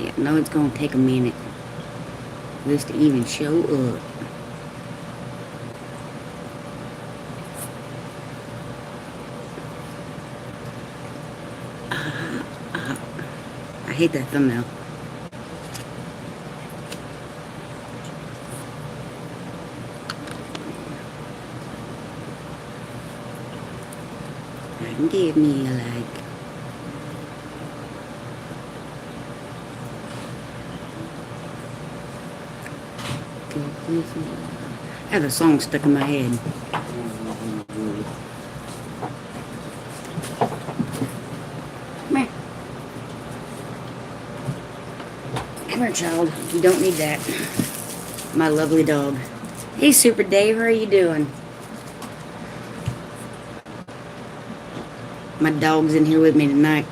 Yeah, no, it's gonna take a minute for this to even show up. I hate that thumbnail. Give me a like. I have a song stuck in my head. Come here. Come here, child. You don't need that. My lovely dog. Hey, Super Dave, how are you doing? My dog's in here with me tonight.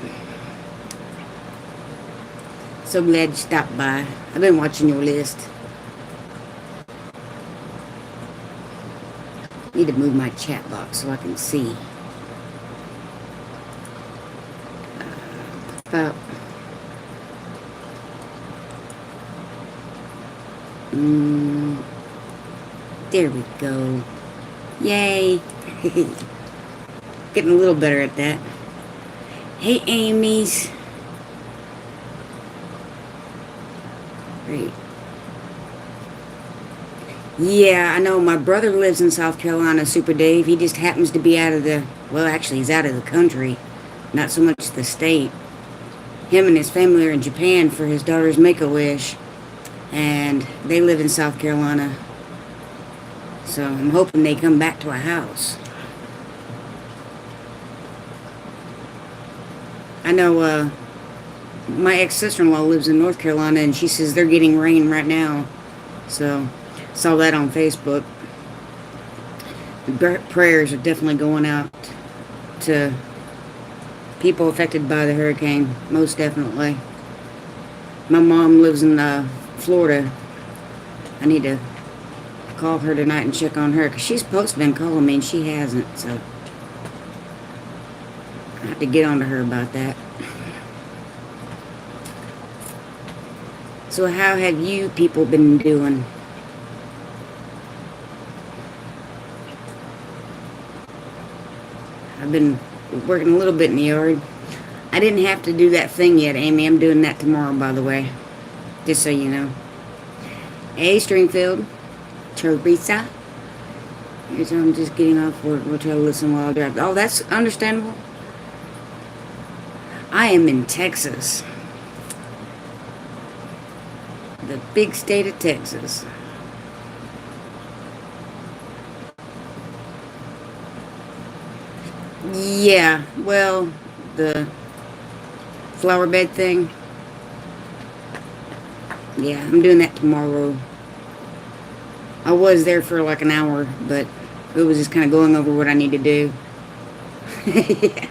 So glad you stopped by. I've been watching your list. Need to move my chat box so I can see. About there we go. Yay. Getting a little better at that. Hey, Amy's. Great. Yeah, I know. My brother lives in South Carolina, Super Dave. He just happens to be out of the, well, actually, he's out of the country. Not so much the state. Him and his family are in Japan for his daughter's Make-A-Wish. And they live in South Carolina. So I'm hoping they come back to a house. I know my ex-sister-in-law lives in North Carolina, and she says they're getting rain right now. So, saw that on Facebook. The prayers are definitely going out to people affected by the hurricane, most definitely. My mom lives in Florida. I need to call her tonight and check on her, because she's supposed to have been calling me, and she hasn't, so I have to get on to her about that. So how have you people been doing? I've been working a little bit in the yard. I didn't have to do that thing yet, Amy. I'm doing that tomorrow, by the way. Just so you know. Hey, Stringfield. Teresa. Here's I'm just getting off work. We'll try to listen while I drive. Oh, that's understandable. I am in Texas. The big state of Texas. Yeah, well, the flower bed thing. Yeah, I'm doing that tomorrow. I was there for like an hour, but it was just kind of going over what I need to do. Yeah.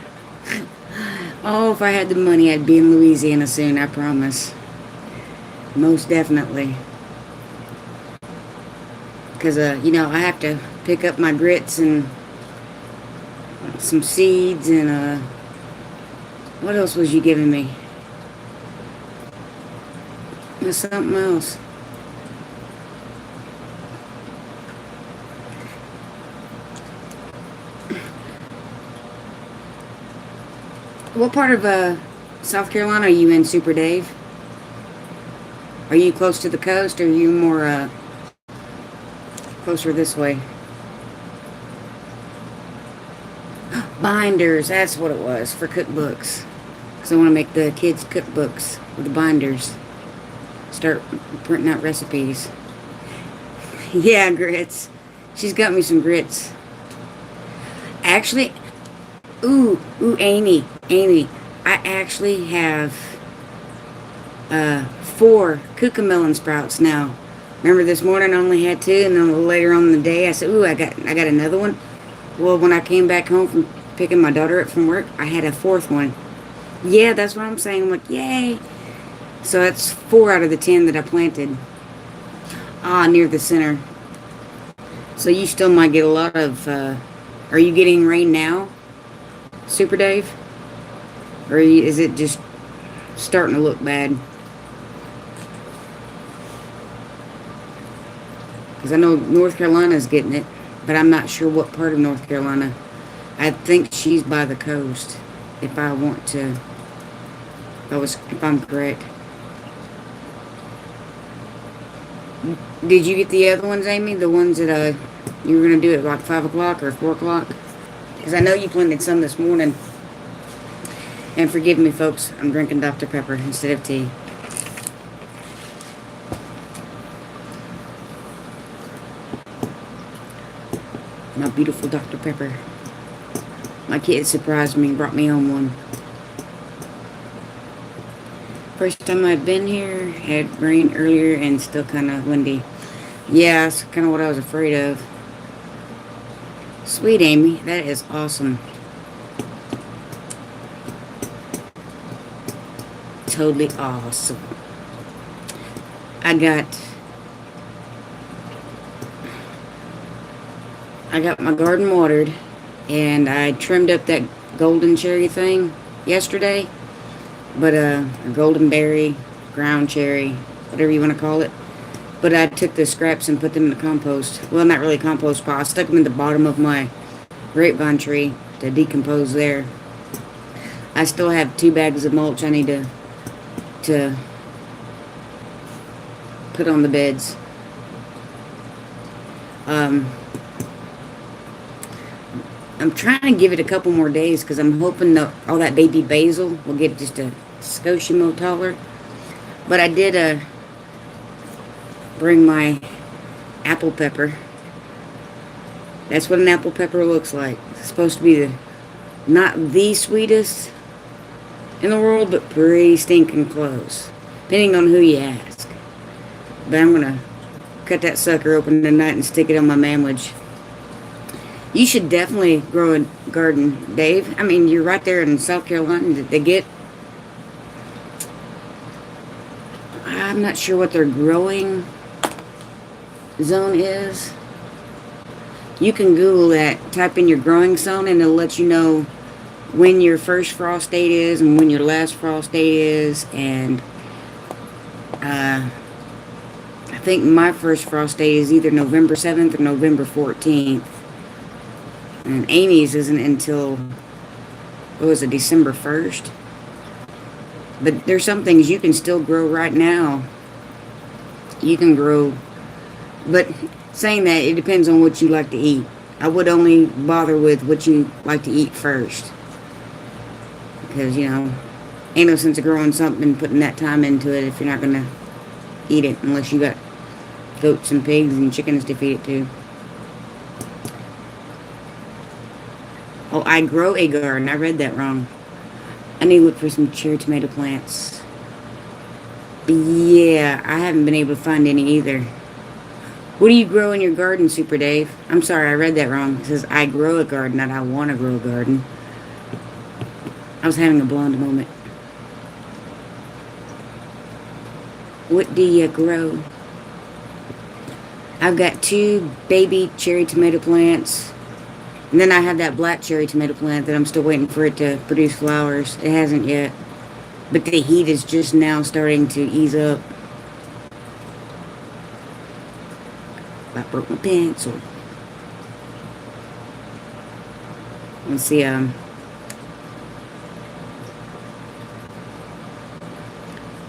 Oh, if I had the money, I'd be in Louisiana soon, I promise. Most definitely. Because, you know, I have to pick up my grits and some seeds and, what else was you giving me? There's something else. What part of, South Carolina are you in, Super Dave? Are you close to the coast, or are you more, closer this way? Binders, that's what it was, for cookbooks. Because I want to make the kids cookbooks with the binders. Start printing out recipes. Yeah, grits. She's got me some grits. Actually, ooh, Amy, I actually have 4 cucamelon sprouts now. Remember this morning I only had 2, and then a little later on in the day I said, ooh, I got another one. Well, when I came back home from picking my daughter up from work, I had a 4th one. Yeah, that's what I'm saying. I'm like, yay. So that's 4 out of the 10 that I planted. Near the center. So you still might get a lot of, are you getting rain now, Super Dave? Or is it just starting to look bad? Because I know North Carolina's getting it, but I'm not sure what part of North Carolina. I think she's by the coast. If I want to, if I'm correct. Did you get the other ones, Amy? The ones that you were gonna do at like 5 o'clock or 4 o'clock? Because I know you planted some this morning. And forgive me, folks, I'm drinking Dr. Pepper instead of tea. My beautiful Dr. Pepper. My kid surprised me and brought me home one. First time I've been here, had rain earlier and still kind of windy. Yeah, that's kind of what I was afraid of. Sweet Amy, that is awesome. Totally awesome. I got my garden watered, and I trimmed up that golden cherry thing yesterday. But a golden berry, ground cherry, whatever you want to call it. But I took the scraps and put them in the compost. Well, not really compost pile. I stuck them in the bottom of my grapevine tree to decompose there. I still have 2 bags of mulch I need to put on the beds. I'm trying to give it a couple more days because I'm hoping that all that baby basil will get just a skoshie more taller. But I did bring my apple pepper. That's what an apple pepper looks like. It's supposed to be not the sweetest in the world, but pretty stinking close, depending on who you ask. But I'm going to cut that sucker open tonight and stick it on my manwich. You should definitely grow a garden, Dave. I mean, you're right there in South Carolina. I'm not sure what their growing zone is. You can Google that, type in your growing zone, and it'll let you know when your first frost date is and when your last frost date is. And I think my first frost date is either November 7th or November 14th. And Amy's isn't until, what was it, December 1st? But there's some things you can still grow right now. You can grow, but saying that, it depends on what you like to eat. I would only bother with what you like to eat first. Because, you know, ain't no sense of growing something and putting that time into it if you're not going to eat it. Unless you got goats and pigs and chickens to feed it to. Oh, I grow a garden. I read that wrong. I need to look for some cherry tomato plants. Yeah, I haven't been able to find any either. What do you grow in your garden, Super Dave? I'm sorry, I read that wrong. It says, I grow a garden, not I want to grow a garden. I was having a blonde moment. What do you grow? I've got 2 baby cherry tomato plants. And then I have that black cherry tomato plant that I'm still waiting for it to produce flowers. It hasn't yet. But the heat is just now starting to ease up. I broke my pencil. Let's see,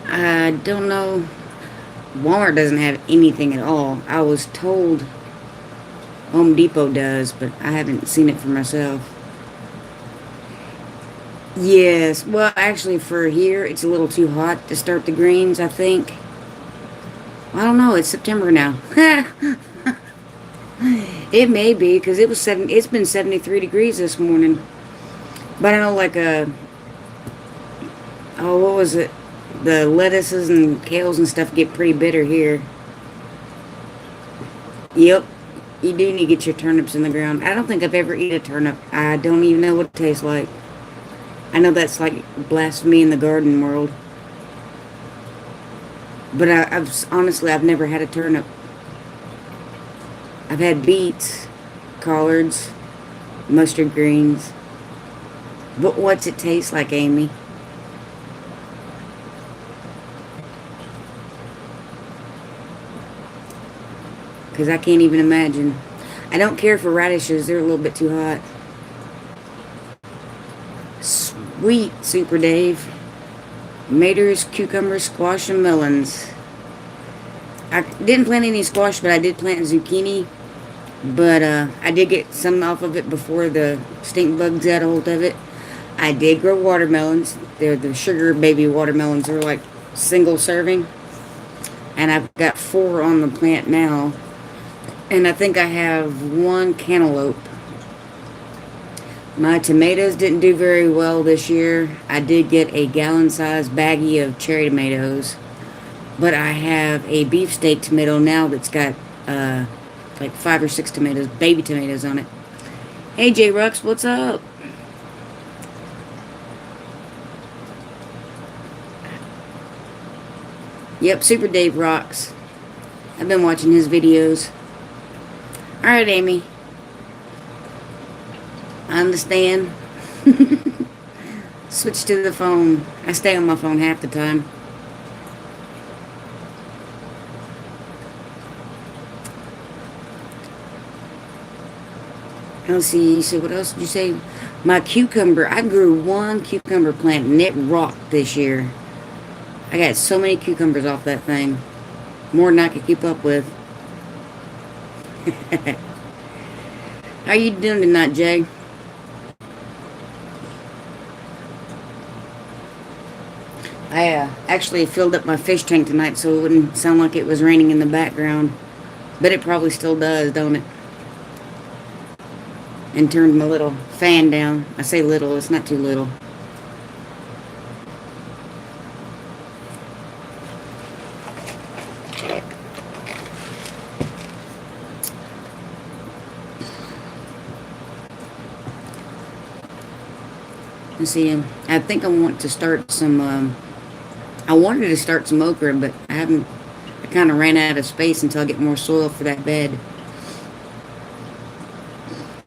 I don't know. Walmart doesn't have anything at all. I was told Home Depot does, but I haven't seen it for myself. Yes, well, actually for here, it's a little too hot to start the greens, I think. I don't know, it's September now. It may be, because it's been 73 degrees this morning. But I know, like, what was it? The lettuces and kales and stuff get pretty bitter here. Yep. You do need to get your turnips in the ground. I don't think I've ever eaten a turnip. I don't even know what it tastes like. I know that's like blasphemy in the garden world. But I've never had a turnip. I've had beets, collards, mustard greens. But what's it taste like, Amy? because I can't even imagine. I don't care for radishes. They're a little bit too hot. Sweet, Super Dave. Tomatoes, cucumbers, squash, and melons. I didn't plant any squash, but I did plant zucchini. But I did get some off of it before the stink bugs got a hold of it. I did grow watermelons. They're the sugar baby watermelons. They're like single serving. And I've got 4 on the plant now. And I think I have 1 cantaloupe. My tomatoes didn't do very well this year. I did get a gallon-sized baggie of cherry tomatoes. But I have a beefsteak tomato now that's got like 5 or 6 tomatoes, baby tomatoes on it. Hey, J-Rux, what's up? Yep, Super Dave rocks. I've been watching his videos. Alright, Amy. I understand. Switch to the phone. I stay on my phone half the time. Let's see, so what else did you say? My cucumber. I grew 1 cucumber plant and it rocked this year. I got so many cucumbers off that thing. More than I could keep up with. How you doing tonight, Jay? I actually filled up my fish tank tonight so it wouldn't sound like it was raining in the background. But it probably still does, don't it? And turned my little fan down. I say little, it's not too little. Let's see, I think I want to start some, I wanted to start some okra, but I kind of ran out of space until I get more soil for that bed.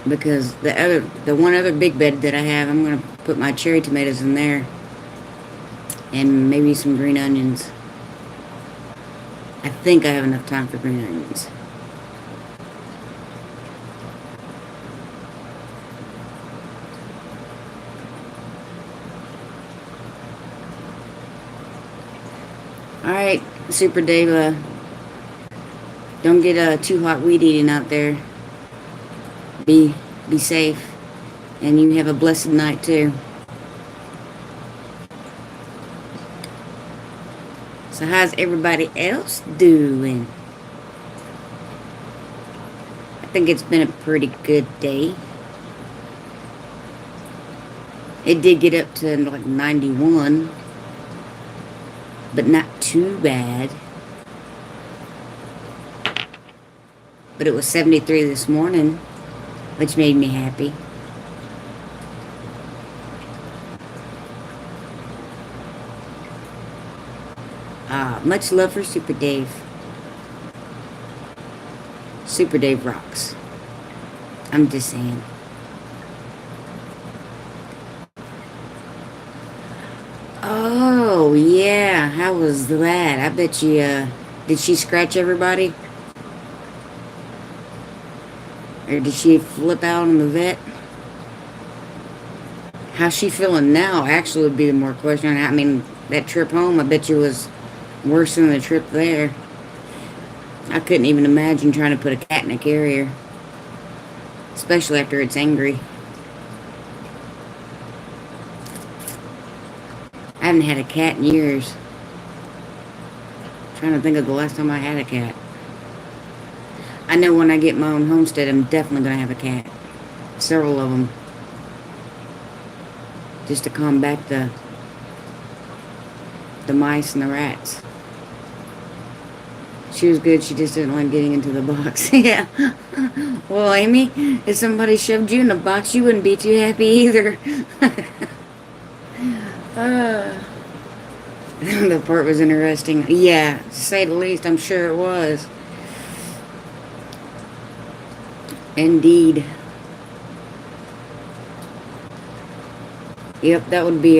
Because the one other big bed that I have, I'm going to put my cherry tomatoes in there. And maybe some green onions. I think I have enough time for green onions. Alright, Super Dave, don't get too hot weed eating out there. Be safe. And you have a blessed night too. So how's everybody else doing? I think it's been a pretty good day. It did get up to like 91. But not too bad. But it was 73 this morning, which made me happy. Much love for Super Dave. Super Dave rocks. I'm just saying. Oh, yeah. How was that? I bet you, did she scratch everybody? Or did she flip out on the vet? How's she feeling now? Actually would be the more question. I mean, that trip home, I bet you was worse than the trip there. I couldn't even imagine trying to put a cat in a carrier. Especially after it's angry. I haven't had a cat in years. I'm trying to think of the last time I had a cat. I know when I get my own homestead, I'm definitely going to have a cat. Several of them. Just to combat the mice and the rats. She was good, she just didn't like getting into the box. Yeah. Well, Amy, if somebody shoved you in a box, you wouldn't be too happy either. The part was interesting. Yeah, to say the least, I'm sure it was. Indeed. Yep, that would be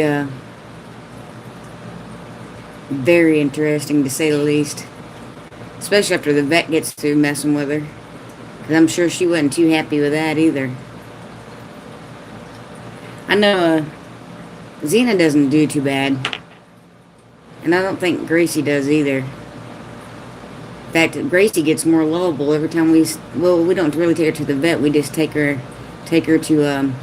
very interesting to say the least. Especially after the vet gets through messing with her. Because I'm sure she wasn't too happy with that either. I know Xena doesn't do too bad. And I don't think Gracie does either. In fact, Gracie gets more lovable every time we don't really take her to the vet. We just take her to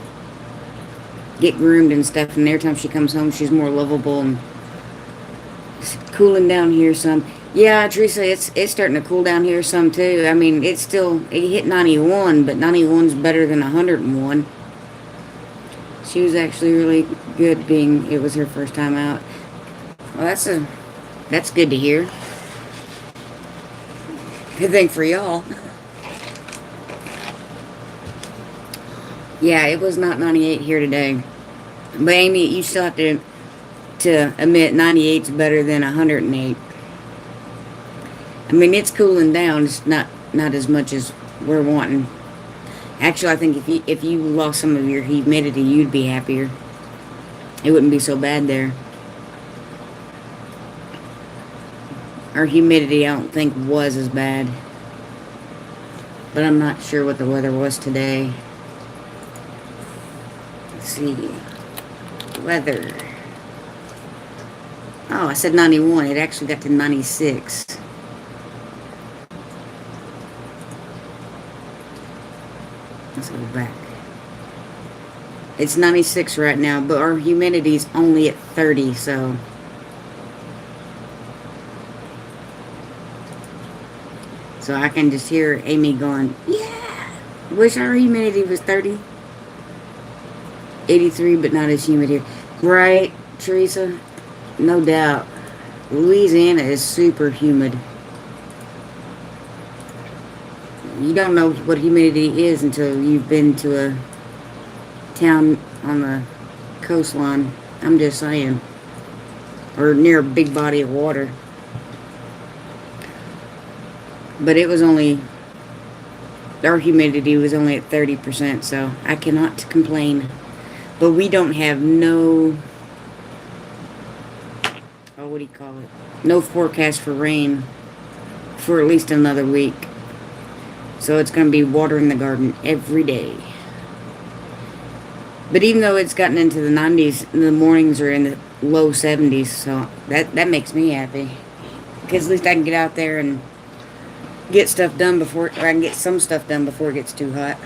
get groomed and stuff. And every time she comes home, she's more lovable. And it's cooling down here some. Yeah, Teresa, it's starting to cool down here some too. I mean, it hit 91, but 91's better than 101. She was actually really good being it was her first time out. Well, that's good to hear. Good thing for y'all. Yeah, it was not 98 here today. But Amy, you still have to admit 98's better than 108. I mean, it's cooling down. It's not as much as we're wanting. Actually, I think if you lost some of your humidity, you'd be happier. It wouldn't be so bad there. Our humidity, I don't think, was as bad. But I'm not sure what the weather was today. Let's see. Weather. Oh, I said 91. It actually got to 96. Let's go back. It's 96 right now, but our humidity's only at 30, so... So I can just hear Amy going, yeah! Wish our humidity was 30. 83, but not as humid here. Right, Teresa? No doubt. Louisiana is super humid. You don't know what humidity is until you've been to a town on the coastline. I'm just saying. Or near a big body of water. But it was only... Our humidity was only at 30%, so I cannot complain. But we don't have no... Oh, what do you call it? No forecast for rain for at least another week. So it's going to be watering the garden every day. But even though it's gotten into the 90s, the mornings are in the low 70s, so that makes me happy. Because at least I can get out there and get stuff done before, or I can get some stuff done before it gets too hot.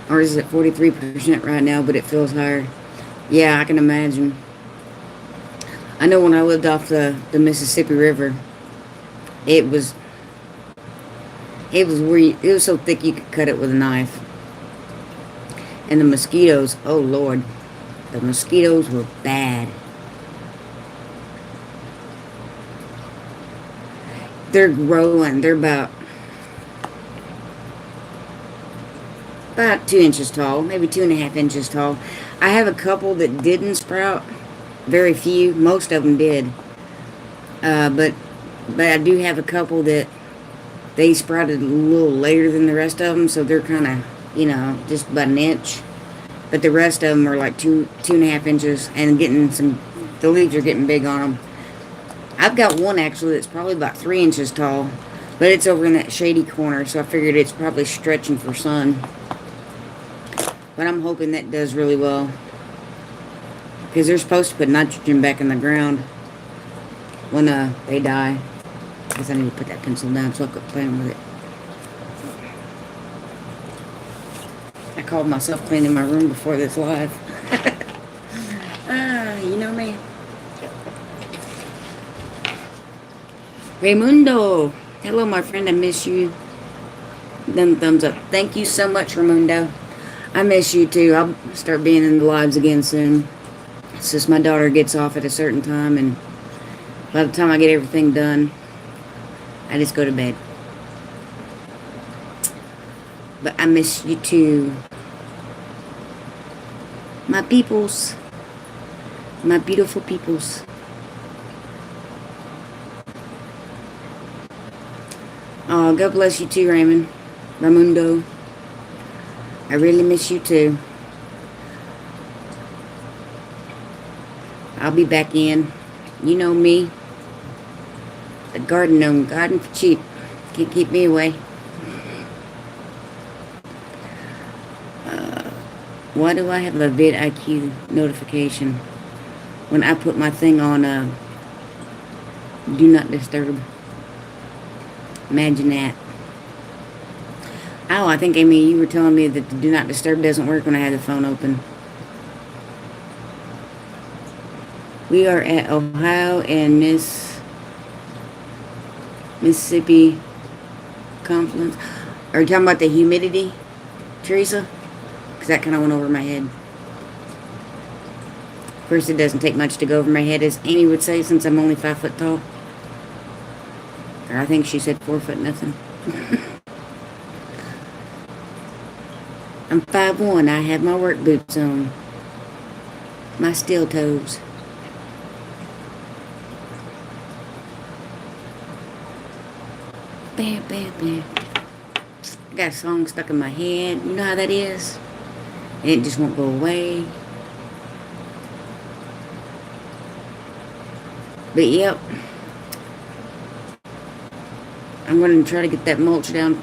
Ours is at 43% right now, but it feels higher. Yeah, I can imagine. I know when I lived off the Mississippi River, it was so thick you could cut it with a knife. And the mosquitoes, oh Lord, the mosquitoes were bad. They're growing. They're about 2 inches tall, maybe 2.5 inches tall. I have a couple that didn't sprout. Very few. Most of them did. But I do have a couple that they sprouted a little later than the rest of them, so they're kind of, just about an inch. But the rest of them are like 2.5 inches, and the leaves are getting big on them. I've got one actually that's probably about 3 inches tall, but it's over in that shady corner, so I figured it's probably stretching for sun. But I'm hoping that does really well, because they're supposed to put nitrogen back in the ground when they die. I guess I need to put that pencil down so I quit playing with it. I called myself cleaning my room before this live. You know me. Raimundo. Hello, my friend. I miss you. Them thumbs up. Thank you so much, Raimundo. I miss you too. I'll start being in the lives again soon. It's just my daughter gets off at a certain time, and by the time I get everything done, I just go to bed. But I miss you too. My peoples. My beautiful peoples. Oh, God bless you too, Raimundo. I really miss you too. I'll be back in. You know me. The garden gnome, garden for cheap. Can't keep me away. Why do I have a vidIQ notification when I put my thing on do not disturb? Imagine that. Oh, I think, Amy, you were telling me that the do not disturb doesn't work when I have the phone open. We are at Ohio and Mississippi confluence. Are you talking about the humidity, Teresa? Because that kind of went over my head. Of course, it doesn't take much to go over my head, as Amy would say, since I'm only 5 foot tall. Or I think she said 4 foot nothing. I'm 5'1". I have my work boots on. My steel toes. Bam, bam, bam. I got a song stuck in my head. You know how that is? And it just won't go away. But yep. I'm going to try to get that mulch down.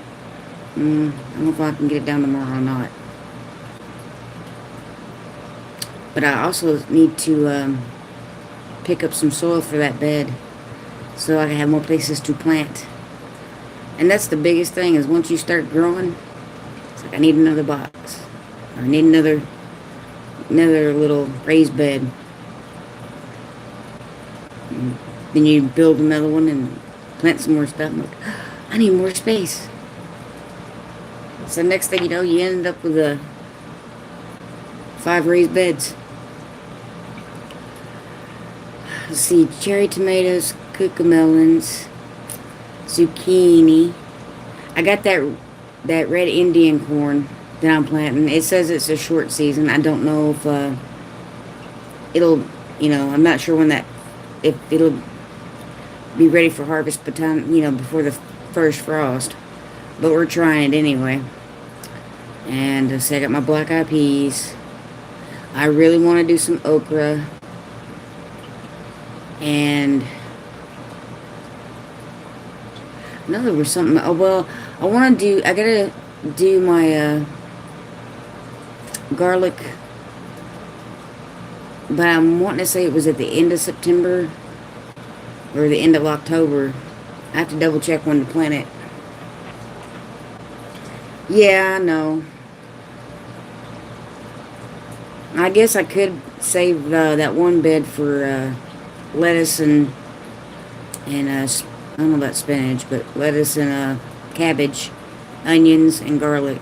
I don't know if I can get it down tomorrow or not. But I also need to pick up some soil for that bed so I can have more places to plant. And that's the biggest thing, is once you start growing, it's like I need another box. Or I need another little raised bed. And then you build another one and plant some more stuff. I'm like, I need more space. So next thing you know, you end up with 5 raised beds. Let's see, cherry tomatoes, cucamelons, zucchini. I got that red Indian corn that I'm planting. It says it's a short season. I don't know if it'll, I'm not sure if it'll be ready for harvest by time, before the first frost. But we're trying it anyway. And so I got my black-eyed peas. I really want to do some okra. And I know there was something. Oh, well, I gotta do my garlic. But I'm wanting to say it was at the end of September or the end of October. I have to double check when to plant it. Yeah, I know. I guess I could save that one bed for lettuce and I don't know about spinach, but lettuce and cabbage, onions, and garlic.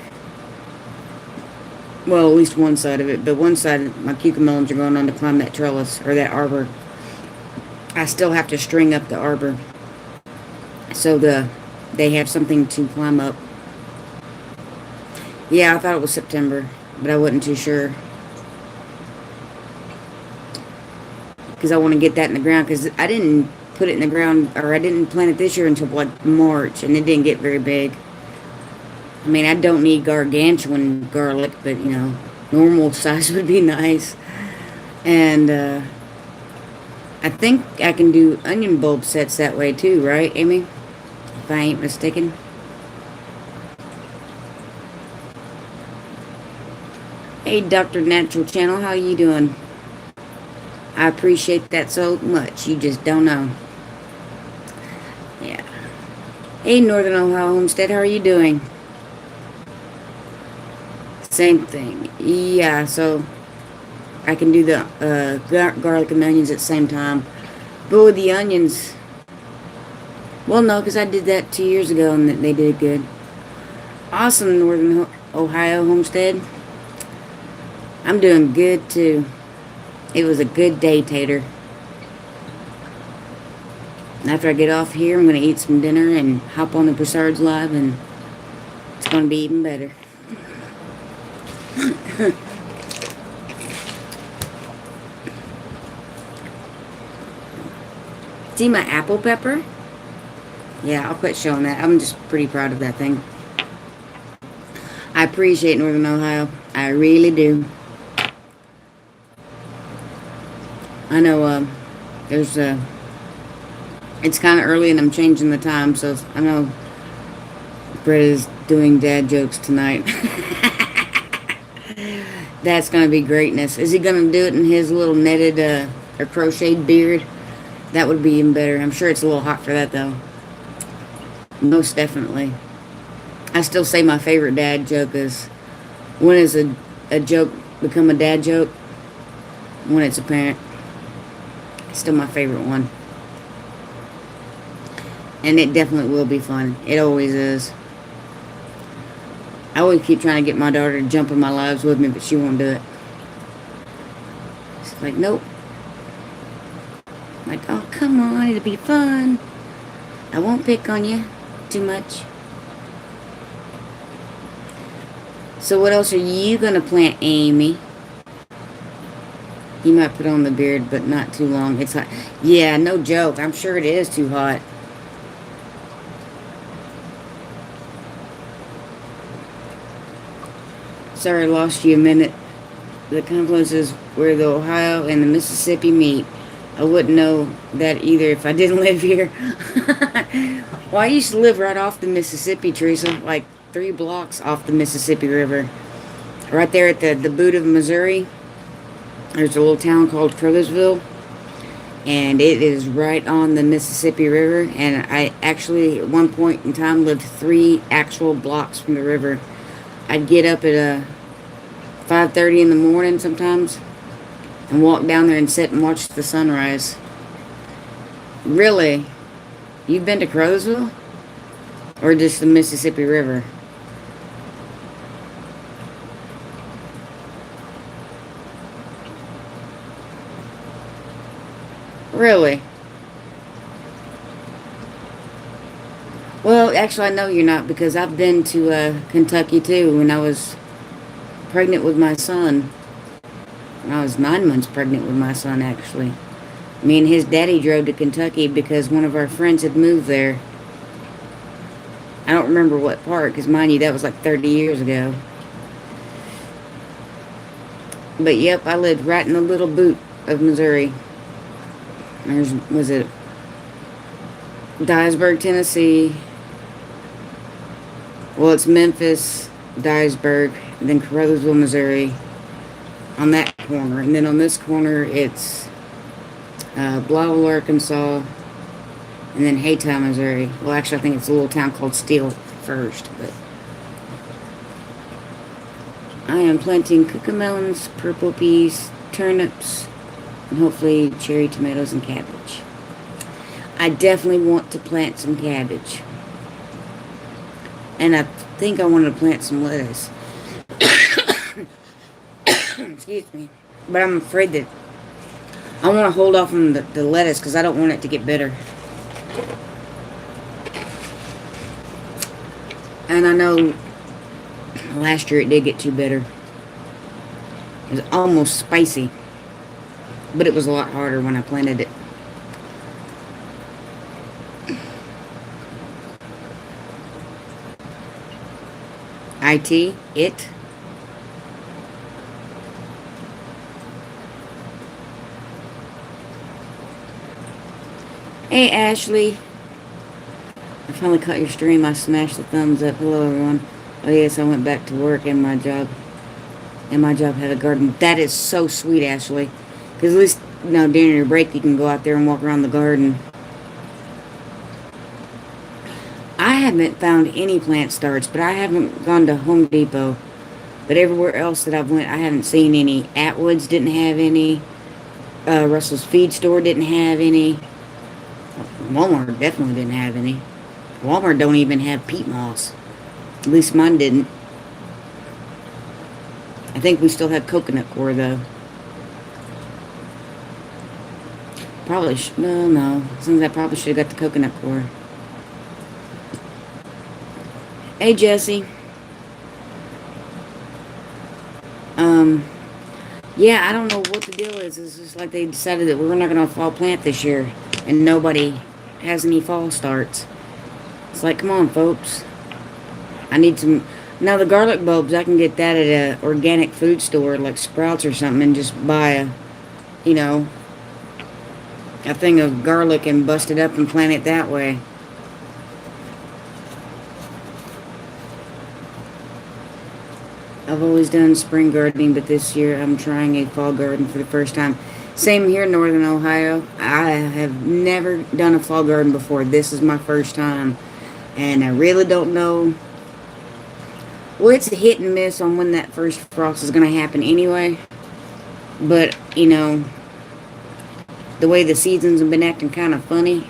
Well, at least one side of it, but one side, my cucamelons are going on to climb that trellis, or that arbor. I still have to string up the arbor, so they have something to climb up. Yeah, I thought it was September, but I wasn't too sure. Because I want to get that in the ground, because I didn't put it in the ground, or I didn't plant it this year until like March, and it didn't get very big. I mean, I don't need gargantuan garlic, but normal size would be nice. And I think I can do onion bulb sets that way too, right, Amy? If I ain't mistaken. Hey, Dr. Natural Channel, how you doing? I appreciate that so much. You just don't know. Yeah. Hey, Northern Ohio Homestead, how are you doing? Same thing. Yeah, so I can do the garlic and onions at the same time. But with the onions, well, no, because I did that 2 years ago and they did good. Awesome, Northern Ohio Homestead. I'm doing good, too. It was a good day, Tater. And after I get off here, I'm going to eat some dinner and hop on the Broussard's Live, and it's going to be even better. See my apple pepper? Yeah, I'll quit showing that. I'm just pretty proud of that thing. I appreciate Northern Ohio. I really do. I know There's it's kind of early and I'm changing the time, so I know Brett is doing dad jokes tonight. That's going to be greatness. Is he going to do it in his little netted or crocheted beard? That would be even better. I'm sure it's a little hot for that, though. Most definitely. I still say my favorite dad joke is, when is a joke become a dad joke? When it's apparent. It's still my favorite one. And it definitely will be fun. It always is. I always keep trying to get my daughter to jump in my lives with me, but she won't do it. She's like, nope. I'm like, oh, come on, it'll be fun. I won't pick on you too much. So what else are you going to plant, Amy? You might put on the beard, but not too long. It's hot. Yeah, no joke. I'm sure it is too hot. Sorry, I lost you a minute. The confluence is where the Ohio and the Mississippi meet. I wouldn't know that either if I didn't live here. Well, I used to live right off the Mississippi, Teresa. Like 3 blocks off the Mississippi River. Right there at the boot of Missouri. There's a little town called Crothersville. And it is right on the Mississippi River. And I actually, at one point in time, lived 3 actual blocks from the river. I'd get up at 5:30 in the morning sometimes and walk down there and sit and watch the sunrise. Really? You've been to Crothersville? Or just the Mississippi River? Really? Well, actually, I know you're not, because I've been to Kentucky, too, when I was pregnant with my son. When I was 9 months pregnant with my son, actually. Me and his daddy drove to Kentucky because one of our friends had moved there. I don't remember what part, because mind you, that was like 30 years ago. But, yep, I lived right in the little boot of Missouri. Was it Dyersburg, Tennessee? Well, it's Memphis, Dyersburg, then Crothersville, Missouri, on that corner. And then on this corner, it's Blytheville, Arkansas, and then Haytown, Missouri. Well, actually, I think it's a little town called Steele first. But I am planting cucamelons, purple peas, turnips, and hopefully cherry tomatoes and cabbage. I definitely want to plant some cabbage. And I think I want to plant some lettuce. Excuse me. But I'm afraid that I want to hold off on the lettuce because I don't want it to get bitter. And I know last year it did get too bitter. It was almost spicy. But it was a lot harder when I planted it. It. Hey, Ashley. I finally caught your stream. I smashed the thumbs up. Hello, everyone. Oh, yes, I went back to work and my job had a garden. That is so sweet, Ashley. Because at least, during your break, you can go out there and walk around the garden. I haven't found any plant starts, but I haven't gone to Home Depot. But everywhere else that I've went, I haven't seen any. Atwood's didn't have any. Russell's Feed Store didn't have any. Walmart definitely didn't have any. Walmart don't even have peat moss. At least mine didn't. I think we still have coconut coir, though. Probably no. Since I probably should have got the coconut coir. Hey, Jesse. Yeah, I don't know what the deal is. It's just like they decided that we're not going to fall plant this year. And nobody has any fall starts. It's like, come on, folks. I need some... Now, the garlic bulbs, I can get that at an organic food store like Sprouts or something and just buy a, a thing of garlic and bust it up and plant it that way. I've always done spring gardening, but this year I'm trying a fall garden for the first time. Same here in Northern Ohio. I have never done a fall garden before. This is my first time. And I really don't know. Well, it's a hit and miss on when that first frost is going to happen anyway. But, you know, the way the seasons have been acting kind of funny.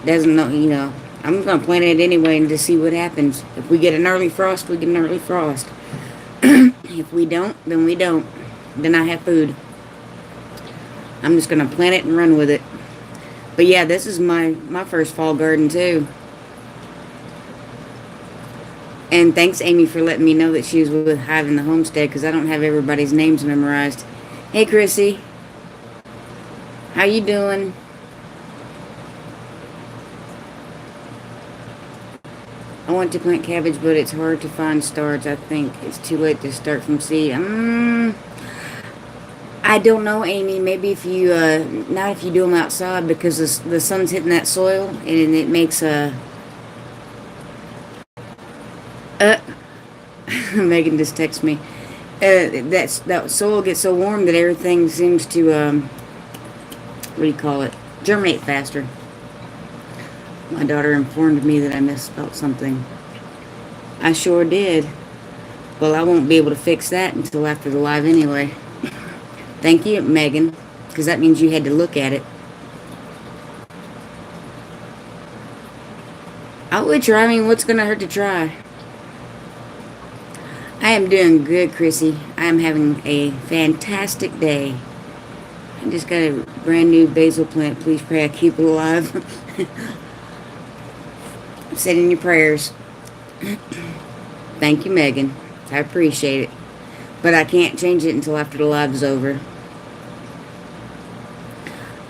Doesn't know, you know. I'm going to plant it anyway and just see what happens. If we get an early frost, we get an early frost. If we don't, then we don't. Then I have food. I'm just going to plant it and run with it. But yeah, this is my first fall garden too. And thanks, Amy, for letting me know that she was with Hive in the Homestead, because I don't have everybody's names memorized. Hey, Chrissy. How you doing? I want to plant cabbage, but it's hard to find starts. I think it's too late to start from seed. I don't know, Amy. Maybe if you, not if you do them outside, because the sun's hitting that soil, and it makes a... Megan just texted me. That soil gets so warm that everything seems to, what do you call it? Germinate faster. My daughter informed me that I misspelled something. I sure did. Well, I won't be able to fix that until after the live anyway. Thank you, Megan, because that means you had to look at it. I would try. I mean, what's going to hurt to try? I am doing good, Chrissy. I am having a fantastic day. I just got a brand new basil plant. Please pray I keep it alive. Say it in your prayers. Thank you, Megan. I appreciate it. But I can't change it until after the live is over.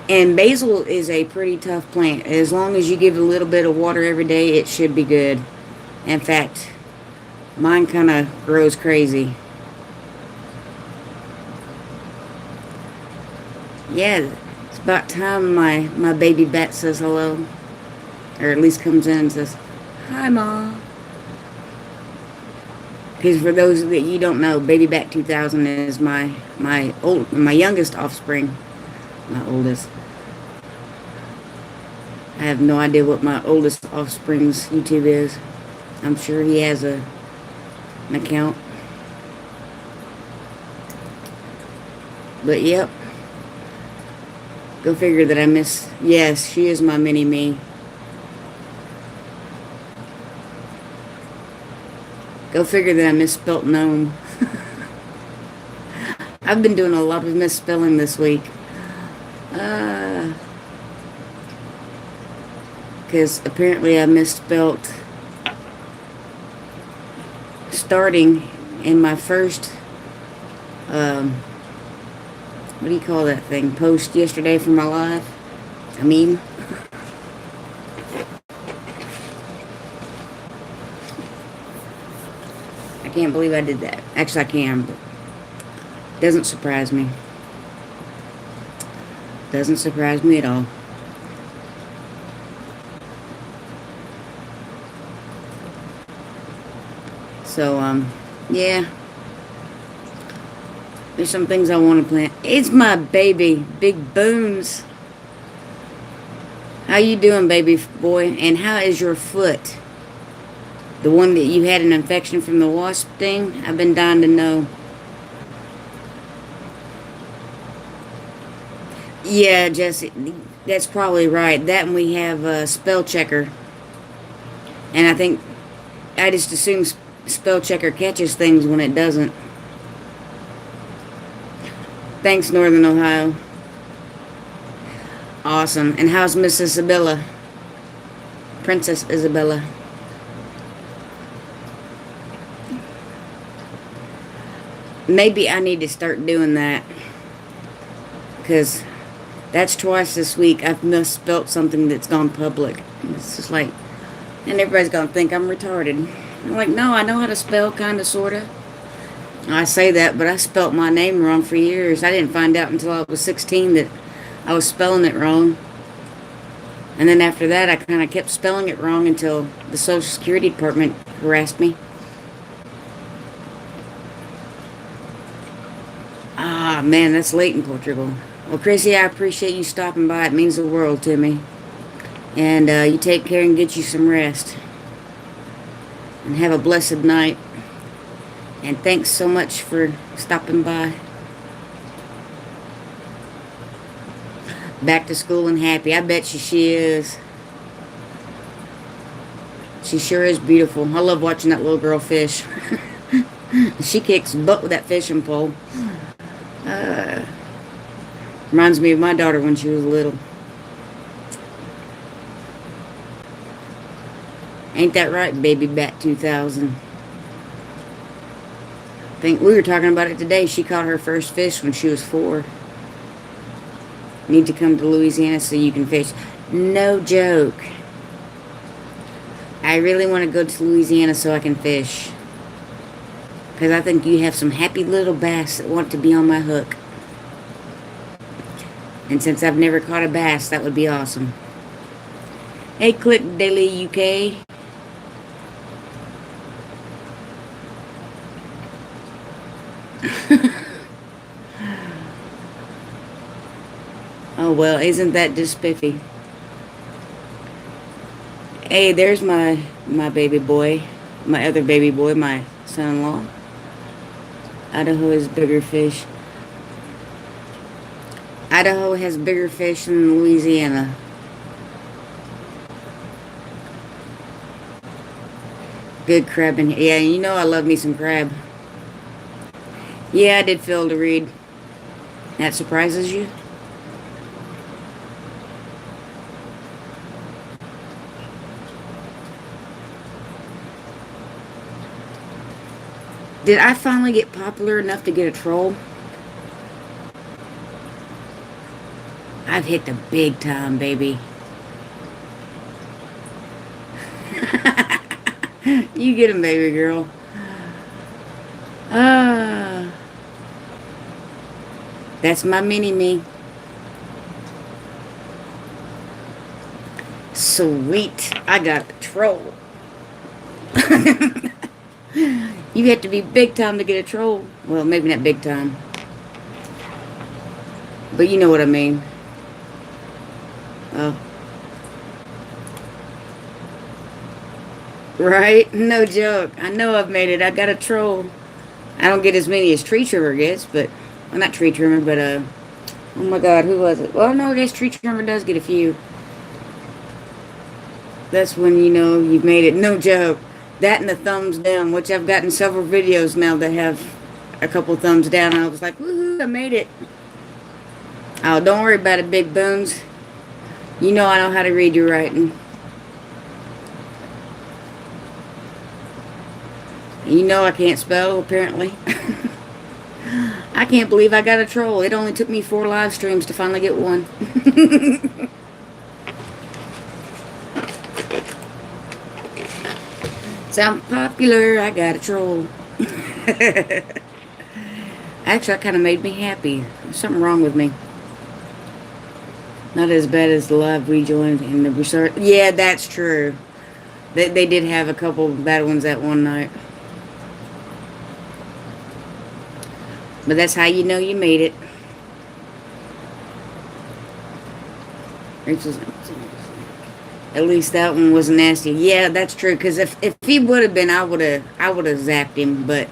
And basil is a pretty tough plant. As long as you give it a little bit of water every day, it should be good. In fact, mine kind of grows crazy. Yeah, it's about time my baby bat says hello. Or at least comes in and says, "Hi, Mom." Because for those that you don't know, Baby Bat 2000 is my youngest offspring. My oldest. I have no idea what my oldest offspring's YouTube is. I'm sure he has an account. But yep. Go figure that I miss. Yes, she is my mini-me. Go figure that I misspelt Gnome. I've been doing a lot of misspelling this week. Because apparently I misspelt starting in my first, what do you call that thing? Post yesterday for my live. I mean... I can't believe I did that. Actually, I can, but it doesn't surprise me. Doesn't surprise me at all. So, yeah. There's some things I want to plant. It's my baby, Big Boons. How you doing, baby boy? And how is your foot? The one that you had an infection from the wasp thing? I've been dying to know. Yeah, Jesse, that's probably right. That and we have a spell checker. And I think, I just assume spell checker catches things when it doesn't. Thanks, Northern Ohio. Awesome. And how's Miss Isabella? Princess Isabella. Maybe I need to start doing that. Because that's twice this week I've misspelt something that's gone public. It's just like, and everybody's going to think I'm retarded. I'm like, no, I know how to spell, kind of, sort of. I say that, but I spelt my name wrong for years. I didn't find out until I was 16 that I was spelling it wrong. And then after that, I kind of kept spelling it wrong until the Social Security Department harassed me. Ah, man, that's late in Portugal. Well, Chrissy, I appreciate you stopping by. It means the world to me. And you take care and get you some rest. And have a blessed night. And thanks so much for stopping by. Back to school and happy. I bet you she is. She sure is beautiful. I love watching that little girl fish. She kicks butt with that fishing pole. Reminds me of my daughter when she was little. Ain't that right, baby bat 2000? I think we were talking about it today. She caught her first fish when she was 4. Need to come to Louisiana so you can fish. No joke. I really want to go to Louisiana so I can fish. Because I think you have some happy little bass that want to be on my hook. And since I've never caught a bass, that would be awesome. Hey, Click Daily UK. Oh, well, isn't that just spiffy? Hey, there's my baby boy. My other baby boy, my son-in-law. Idaho is bigger fish. Idaho has bigger fish than Louisiana. Good crabbing. Yeah, you know I love me some crab. Yeah, I did fail to read. That surprises you? Did I finally get popular enough to get a troll? I've hit the big time, baby. You get him, baby girl. That's my mini-me. Sweet. I got the troll. You have to be big time to get a troll. Well, maybe not big time. But you know what I mean. Oh. Right? No joke. I know I've made it. I got a troll. I don't get as many as Tree Trimmer gets, but... Well, not Tree Trimmer, but, oh my God, who was it? Well, no, I guess Tree Trimmer does get a few. That's when you know you've made it. No joke. That and the thumbs down, which I've gotten several videos now that have a couple thumbs down. And I was like, woohoo, I made it. Oh, don't worry about it, Big Bones. You know I know how to read your writing. You know I can't spell, apparently. I can't believe I got a troll. It only took me 4 live streams to finally get one. Sound popular, I got a troll. Actually, that kind of made me happy. There's something wrong with me. Not as bad as the live we joined in the resort. Yeah, that's true. They did have a couple bad ones that one night. But that's how you know you made it. At least that one was nasty. Yeah, that's true. Because if he would have been, I would have zapped him. But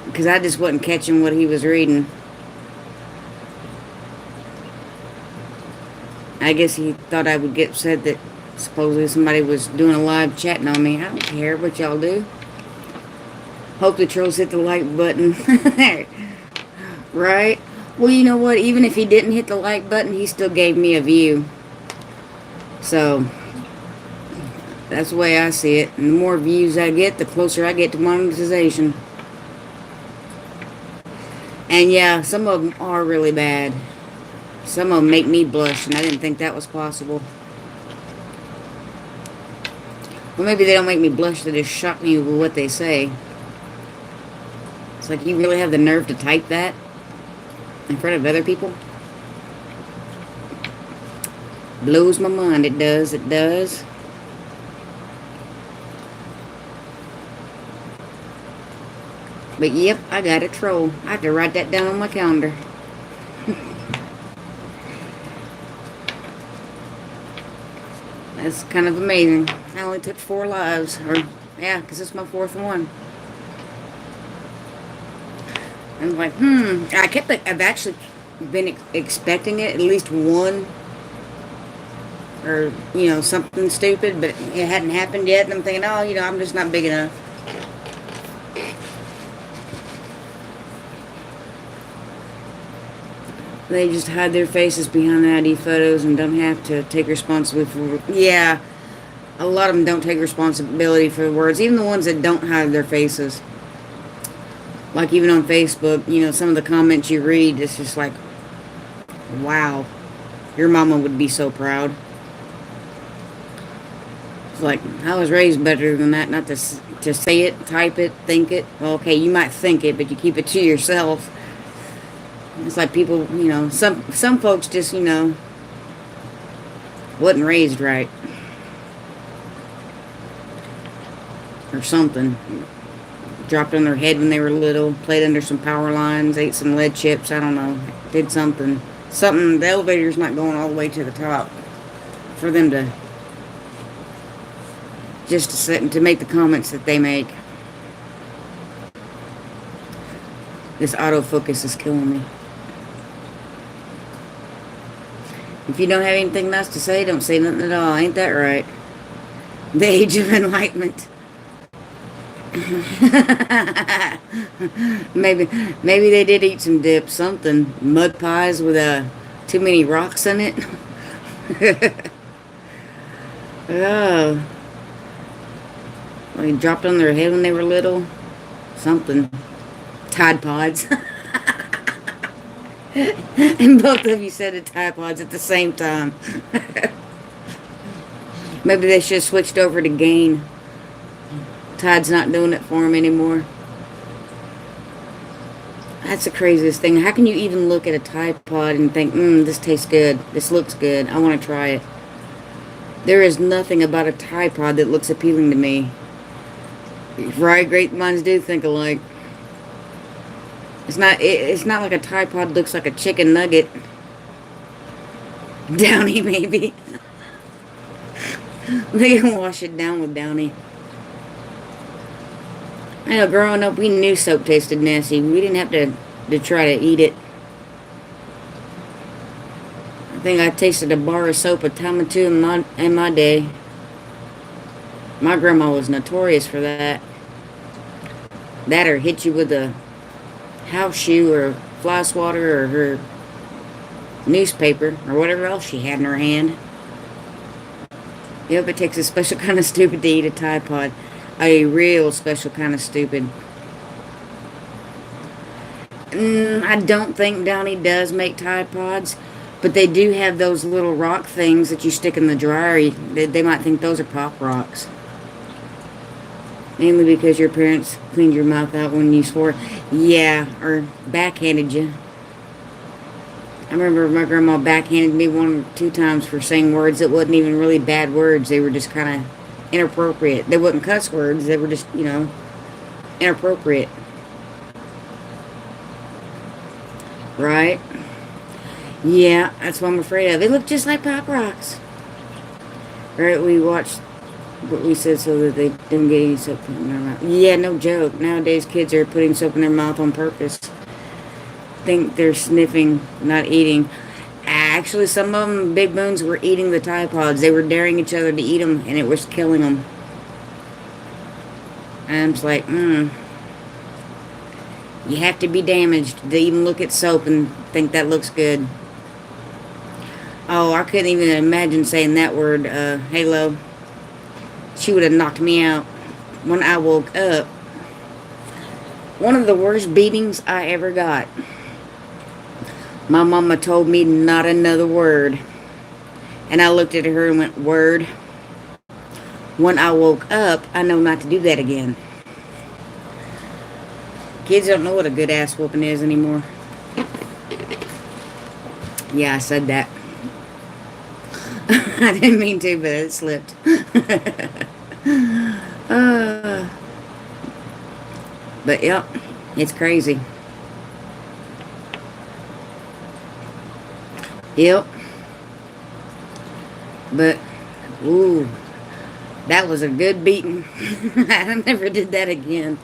because I just wasn't catching what he was reading. I guess he thought I would get upset that supposedly somebody was doing a live chatting on me. I don't care what y'all do. Hope the trolls hit the like button. Right? Well, you know what? Even if he didn't hit the like button, he still gave me a view. So, that's the way I see it. And the more views I get, the closer I get to monetization. And yeah, some of them are really bad. Some of them make me blush, and I didn't think that was possible. Well, maybe they don't make me blush, they just shock me with what they say. It's like, you really have the nerve to type that in front of other people? Blows my mind. It does. It does. But yep, I got a troll. I have to write that down on my calendar. That's kind of amazing. I only took 4 lives. Or, yeah, because it's my 4th one. I'm like, I've actually been expecting it, at least one. Or, something stupid. But it hadn't happened yet. And I'm thinking, oh, I'm just not big enough. They just hide their faces behind the ID photos and don't have to take responsibility for... Yeah, a lot of them don't take responsibility for the words. Even the ones that don't hide their faces. Like even on Facebook, some of the comments you read, it's just like, wow, your mama would be so proud. It's like, I was raised better than that, not to say it, type it, think it. Well, okay, you might think it, but you keep it to yourself. It's like people, some folks just, wasn't raised right. Or something. Dropped on their head when they were little, played under some power lines, ate some lead chips, I don't know. Did something. Something, the elevator's not going all the way to the top. For them to, just to sit and to make the comments that they make. This autofocus is killing me. If you don't have anything nice to say, don't say nothing at all. Ain't that right? The age of enlightenment. maybe they did eat some dip, something. Mud pies with too many rocks in it. Oh. Like dropped on their head when they were little. Something. Tide Pods. And both of you said it, Tide Pods at the same time. Maybe they should have switched over to Gain. Tide's not doing it for them anymore. That's the craziest thing. How can you even look at a Tide Pod and think, this tastes good. This looks good. I want to try it. There is nothing about a Tide Pod that looks appealing to me. Right? Great minds do think alike. It's not like a Tide Pod looks like a chicken nugget. Downy, maybe. They can wash it down with Downy. I know, growing up, we knew soap tasted nasty. We didn't have to try to eat it. I think I tasted a bar of soap a time or two in my day. My grandma was notorious for that. That or hit you with a house shoe or fly swatter or her newspaper or whatever else she had in her hand. Yep, it takes a special kind of stupid to eat a Tide Pod. A real special kind of stupid. I don't think Downy does make Tide Pods, but they do have those little rock things that you stick in the dryer. They might think those are Pop Rocks. Mainly because your parents cleaned your mouth out when you swore. Yeah, or backhanded you. I remember my grandma backhanded me 1 or 2 times for saying words that wasn't even really bad words. They were just kind of inappropriate. They wasn't cuss words. They were just, inappropriate. Right? Yeah, that's what I'm afraid of. They look just like Pop Rocks. Right, we watched what we said so that they didn't get any soap in their mouth. Yeah, no joke. Nowadays, kids are putting soap in their mouth on purpose. Think they're sniffing, not eating. Actually, some of them, big boons, were eating the Tide Pods. They were daring each other to eat them, and it was killing them. And I'm just like, You have to be damaged to even look at soap and think that looks good. Oh, I couldn't even imagine saying that word, Halo. She would have knocked me out when I woke up. One of the worst beatings I ever got. My mama told me not another word. And I looked at her and went, word. When I woke up, I know not to do that again. Kids don't know what a good ass whooping is anymore. Yeah, I said that. I didn't mean to, but it slipped. uh, but yep, it's crazy. Yep. But, ooh, that was a good beating. I never did that again.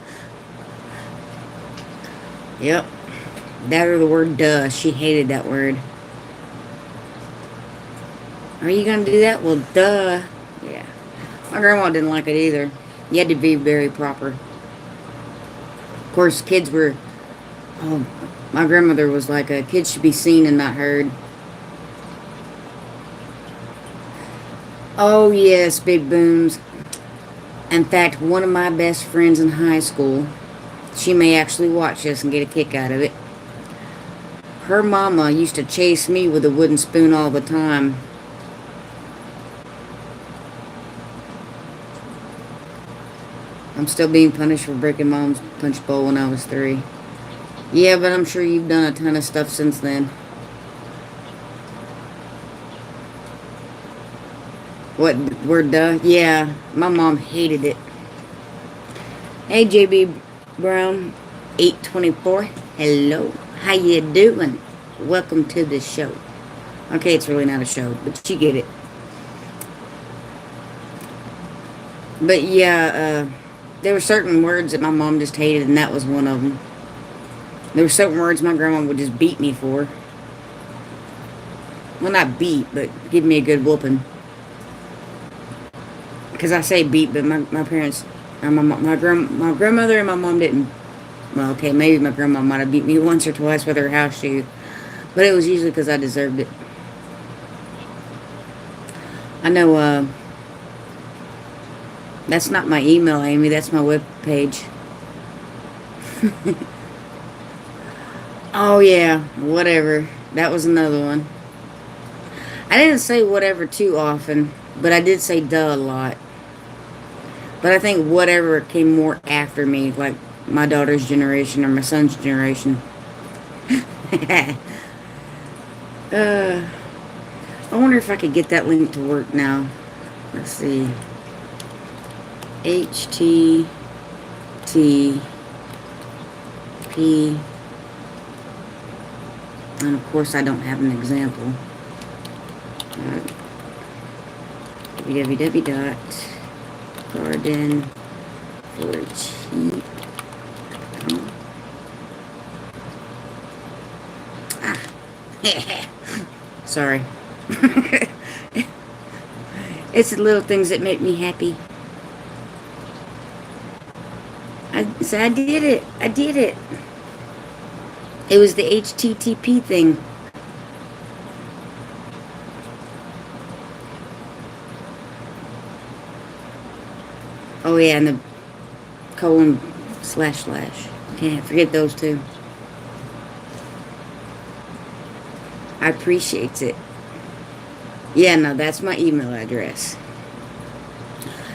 Yep. That or the word duh. She hated that word. Are you going to do that? Well, duh. Yeah. My grandma didn't like it either. You had to be very proper. Of course, kids were... Oh, my grandmother was like, kids should be seen and not heard. Oh, yes, big booms. In fact, one of my best friends in high school, she may actually watch this and get a kick out of it. Her mama used to chase me with a wooden spoon all the time. I'm still being punished for breaking Mom's punch bowl when I was 3. Yeah, but I'm sure you've done a ton of stuff since then. What word duh? Yeah, my mom hated it. Hey, JB Brown, 824. Hello, how you doing? Welcome to the show. Okay, it's really not a show, but you get it. But yeah, there were certain words that my mom just hated, and that was one of them. There were certain words my grandma would just beat me for. Well, not beat, but give me a good whooping. Because I say beat, but my parents, my grandmother and my mom didn't. Well, okay, maybe my grandma might have beat me once or twice with her house shoe. But it was usually because I deserved it. I know, that's not my email, Amy. That's my web page. Oh, yeah. Whatever. That was another one. I didn't say whatever too often, but I did say duh a lot. But I think whatever came more after me, like my daughter's generation or my son's generation. I wonder if I could get that link to work now. Let's see. HTTP. And of course I don't have an example. www.garden4cheap. Sorry. It's the little things that make me happy. I did it. I did it. It was the HTTP thing. Oh yeah, and the colon / Can't forget those two. I appreciate it. Yeah, no, that's my email address.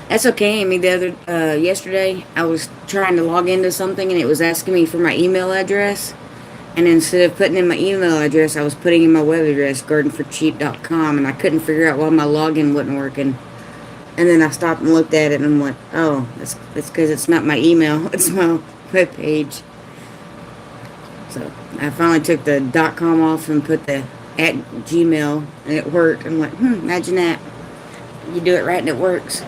That's okay, Amy. Yesterday, I was trying to log into something and it was asking me for my email address. And instead of putting in my email address, I was putting in my web address, garden4cheap.com, and I couldn't figure out why my login wasn't working. And then I stopped and looked at it and went, oh, that's because it's not my email, it's my web page. So I finally took the .com off and put the @Gmail, and it worked. I'm like, imagine that. You do it right and it works.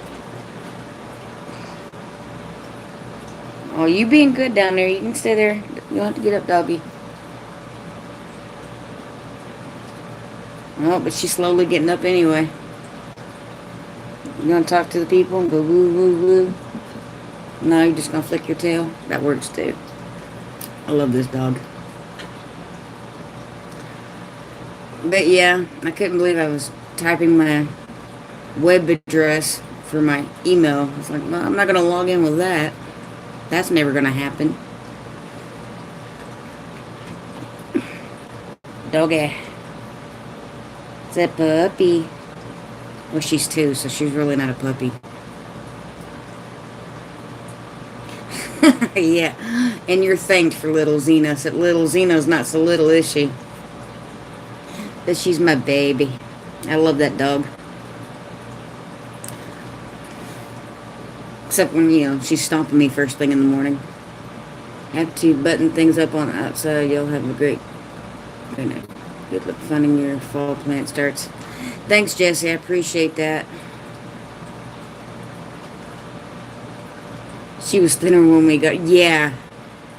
Oh, you being good down there. You can stay there. You don't have to get up, doggy. Oh, but she's slowly getting up anyway. You gonna talk to the people and go woo woo woo? No, you're just gonna flick your tail? That works too. I love this dog. But yeah, I couldn't believe I was typing my web address for my email. I was like, well, I'm not gonna log in with that. That's never gonna happen. Doggy. It's a puppy. Well, she's 2, so she's really not a puppy. Yeah. And you're thanked for little Xena. So little Xena's not so little, is she? But she's my baby. I love that dog. Except when, she's stomping me first thing in the morning. Have to button things up on the outside. You'll have a good look fun in your fall plant starts. Thanks, Jesse. I appreciate that. She was thinner when we got... Yeah.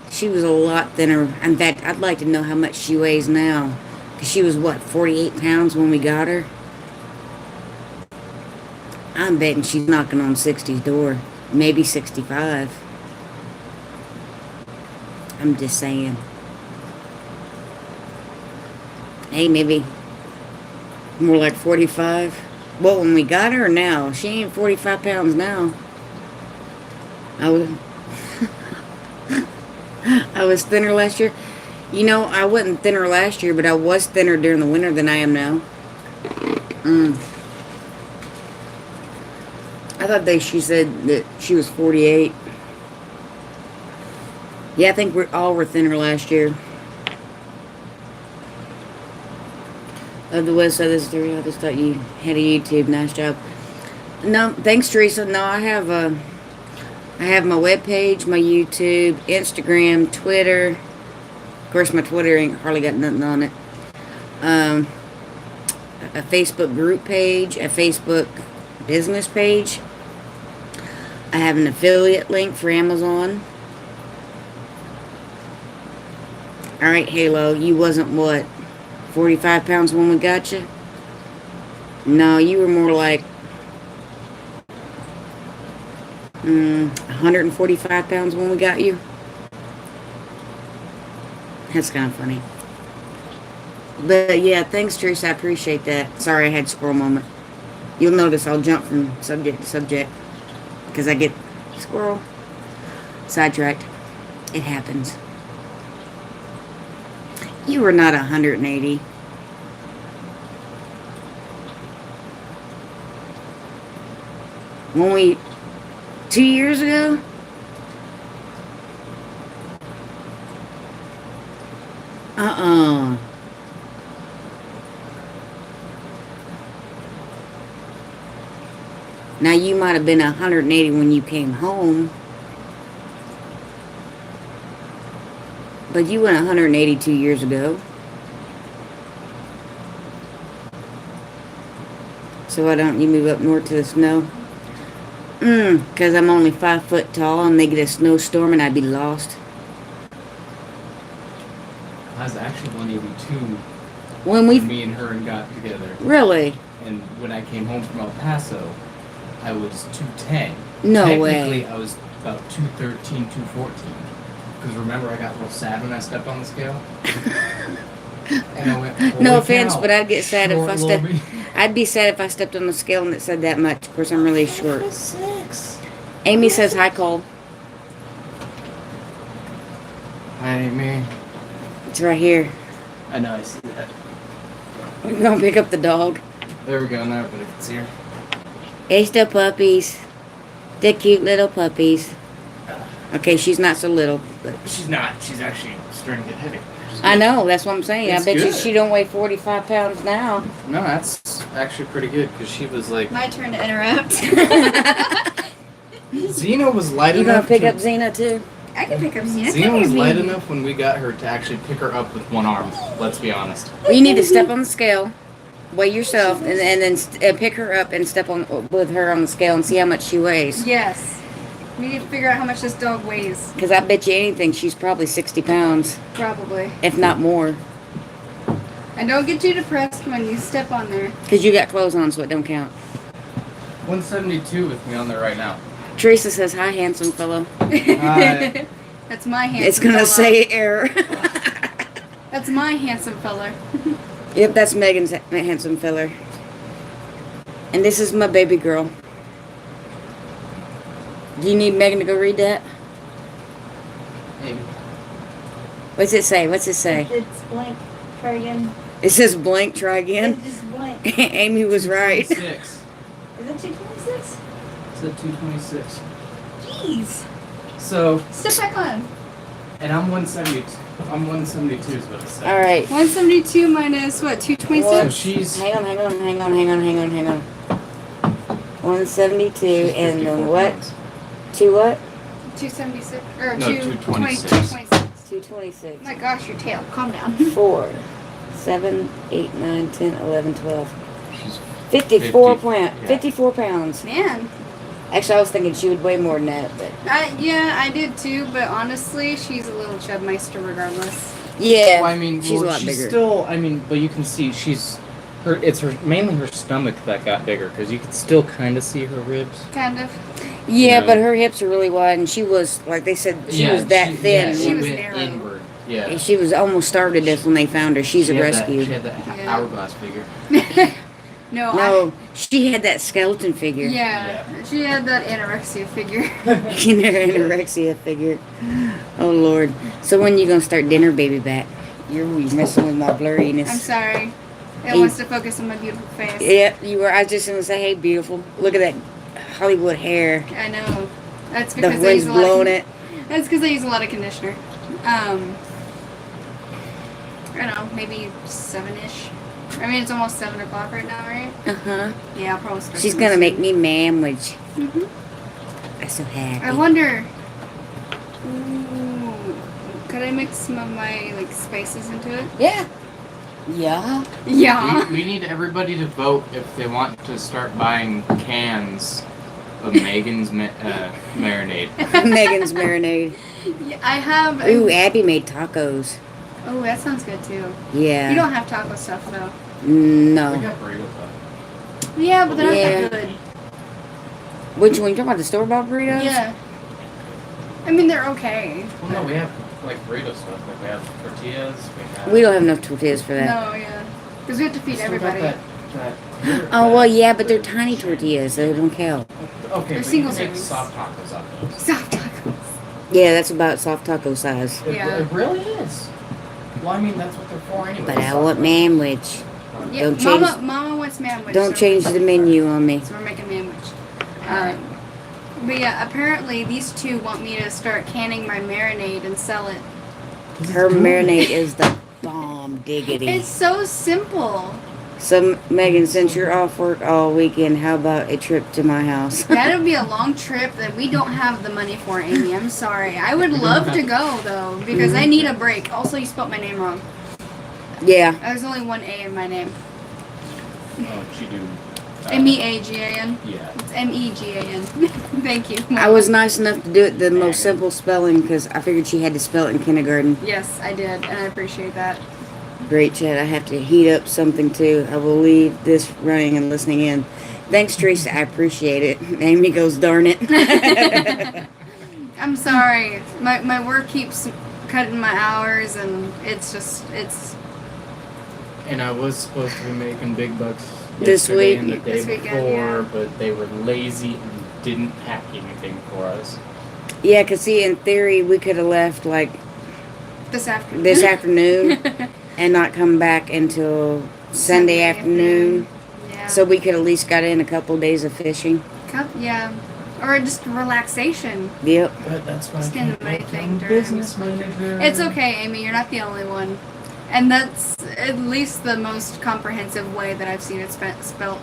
She was a lot thinner. In fact, I'd like to know how much she weighs now. Because she was, 48 pounds when we got her? I'm betting she's knocking on 60's door. Maybe 65. I'm just saying. Hey, maybe more like 45. Well, when we got her now, she ain't 45 pounds now. I was thinner last year. I wasn't thinner last year, but I was thinner during the winter than I am now. I thought she said that she was 48. Yeah, I think we're thinner last year. Of the west side of the story, I just thought you had a YouTube. Nice job. No, thanks, Teresa. No, I have my webpage, my YouTube, Instagram, Twitter. Of course, my Twitter ain't hardly got nothing on it. A Facebook group page, a Facebook business page. I have an affiliate link for Amazon. Alright, Halo, you wasn't 45 pounds when we got you? No, you were more like 145 pounds when we got you. That's kind of funny. But yeah, thanks, Teresa. I appreciate that. Sorry, I had a squirrel moment. You'll notice I'll jump from subject to subject because I get squirrel sidetracked. It happens. You were not 180. When 2 years ago? Now, you might have been 180 when you came home. But you went 182 years ago. So why don't you move up north to the snow? Because I'm only 5 foot tall and they get a snowstorm and I'd be lost. I was actually 182 when me and her got together. Really? And when I came home from El Paso, I was 210. No Technically, way. I was about 213, 214. Because remember, I got a little sad when I stepped on the scale. And I went, no offense, but I'd get sad if I stepped. I'd be sad if I stepped on the scale and it said that much. Of course, I'm really short. 6. Amy says hi, Cole. Hi, Amy. It's right here. I know, I see that. We're gonna pick up the dog. There we go, now everybody can see her. It's the puppies. The cute little puppies. Okay, she's not so little, but She's not. She's actually starting to get heavy. I know, that's what I'm saying. It's I bet you good. she don't weigh 45 pounds now. No, that's actually pretty good because she was like. My turn to interrupt. Xena was light You enough. gonna pick up Xena too? I can pick up Xena. Xena was light enough when we got her to actually pick her up with one arm. Let's be honest. Well, you need to step on the scale, weigh yourself, and then pick her up and step on with her on the scale and see how much she weighs. Yes. We need to figure out how much this dog weighs. Because I bet you anything she's probably 60 pounds, Probably. if not more. And don't get too depressed when you step on there. Because you got clothes on, so it don't count. 172 with me on there right now. Teresa says, hi, handsome fellow. Hi. That's my handsome It's going to fella. say error. That's my handsome fella. Yep, that's Megan's handsome feller. And this is my baby girl. Do you need Megan to go read that? Maybe. What's it say? What's it say? It's blank. Try again. It says blank, try again. It's just blank. Amy was right. 226. Is it 226? It said 226. Jeez. So, Step back on. and I'm 172. I'm 172 is what it said. All right. 172 minus what? 226? So she's. Hang on. 172 and then what? Two what? 276 or No, 226. 226. 226. My gosh, your tail. Calm down. 4, 7, 8, 9, 10, 11, 12. She's 54 50, yeah. 54 pounds. Man. Actually, I was thinking she would weigh more than that, but Yeah, I did too, but honestly, she's a little chubmeister regardless. yeah, Well, I mean, she's a lot she's bigger. still. I mean, but you can see it's mainly her stomach that got bigger because you could still kind of see her ribs. Kind of. Yeah, you know. but her hips are really wide, and she was, like they said, she was that thin. She was went narrow. inward. Yeah. She was almost starved to death when they found her. She's She a had rescue. She had that Yeah. hourglass figure. No, she had that skeleton figure. Yeah, she had that anorexia figure. Anorexia figure. Oh, Lord. So when you going to start dinner, baby back? You're messing with my blurriness. I'm sorry. It Hey. wants to focus on my beautiful face. Yep, you were. I was just going to say, hey, beautiful. Look at that Hollywood hair. I know. That's The because I wind's use a lot blowing of, it. That's because I use a lot of conditioner. I don't know, maybe 7-ish. I mean, it's almost 7 o'clock right now, right? Uh-huh. Yeah, I'll probably start. She's doing going to this make me manwich. soon. I'm so happy. I wonder. Ooh, could I mix some of my spices into it? Yeah. Yeah. Yeah. We need everybody to vote if they want to start buying cans of Megan's marinade. Megan's marinade. Yeah, I have. Ooh, Abby made tacos. Oh, that sounds good too. Yeah. You don't have taco stuff though. We No. got burrito stuff. Yeah, but they're not Yeah. that good. Which one? You talking about the store-bought burritos? Yeah. I mean, they're okay. Well, no, we have burrito stuff. Like we have tortillas. We don't have enough tortillas for that. No, yeah. Because we have to feed everybody. Oh, well, yeah, but they're tiny tortillas, so they don't count. Okay, They're we single can make servings. soft tacos out of those. Soft tacos. Yeah, that's about soft taco size. Yeah. It really is. Well, I mean, that's what they're for anyway. But I want manwich. Yeah, Don't change- Mama wants manwich. Don't change the menu on me. So we're making manwich. But yeah, apparently these two want me to start canning my marinade and sell it. Her marinade is the bomb diggity. It's so simple. So, Megan, since you're off work all weekend, how about a trip to my house? That'll be a long trip that we don't have the money for, Amy. I'm sorry. I would love to go though because I need a break. Also, you spelled my name wrong. Yeah. There's only one A in my name. Oh, she do. Meagan. Yeah. It's Megan. Thank you. I was nice enough to do it the most simple spelling because I figured she had to spell it in kindergarten. Yes, I did, and I appreciate that. Great chat. I have to heat up something too. I will leave this running and listening in. Thanks, Teresa. I appreciate it. Amy goes, darn it. I'm sorry. My work keeps cutting my hours, and it's. And I was supposed to be making big bucks This yesterday week? and the day This weekend, before, yeah. but they were lazy and didn't pack anything for us. Yeah, because see, in theory, we could have left like This afternoon. this afternoon and not come back until Sunday afternoon. Yeah. So we could at least got in a couple days of fishing. Yeah. Or just relaxation. Yep. But that's why Just I can't getting the right make thing them during- business manager. It's okay, Amy. You're not the only one. And that's at least the most comprehensive way that I've seen it spelt.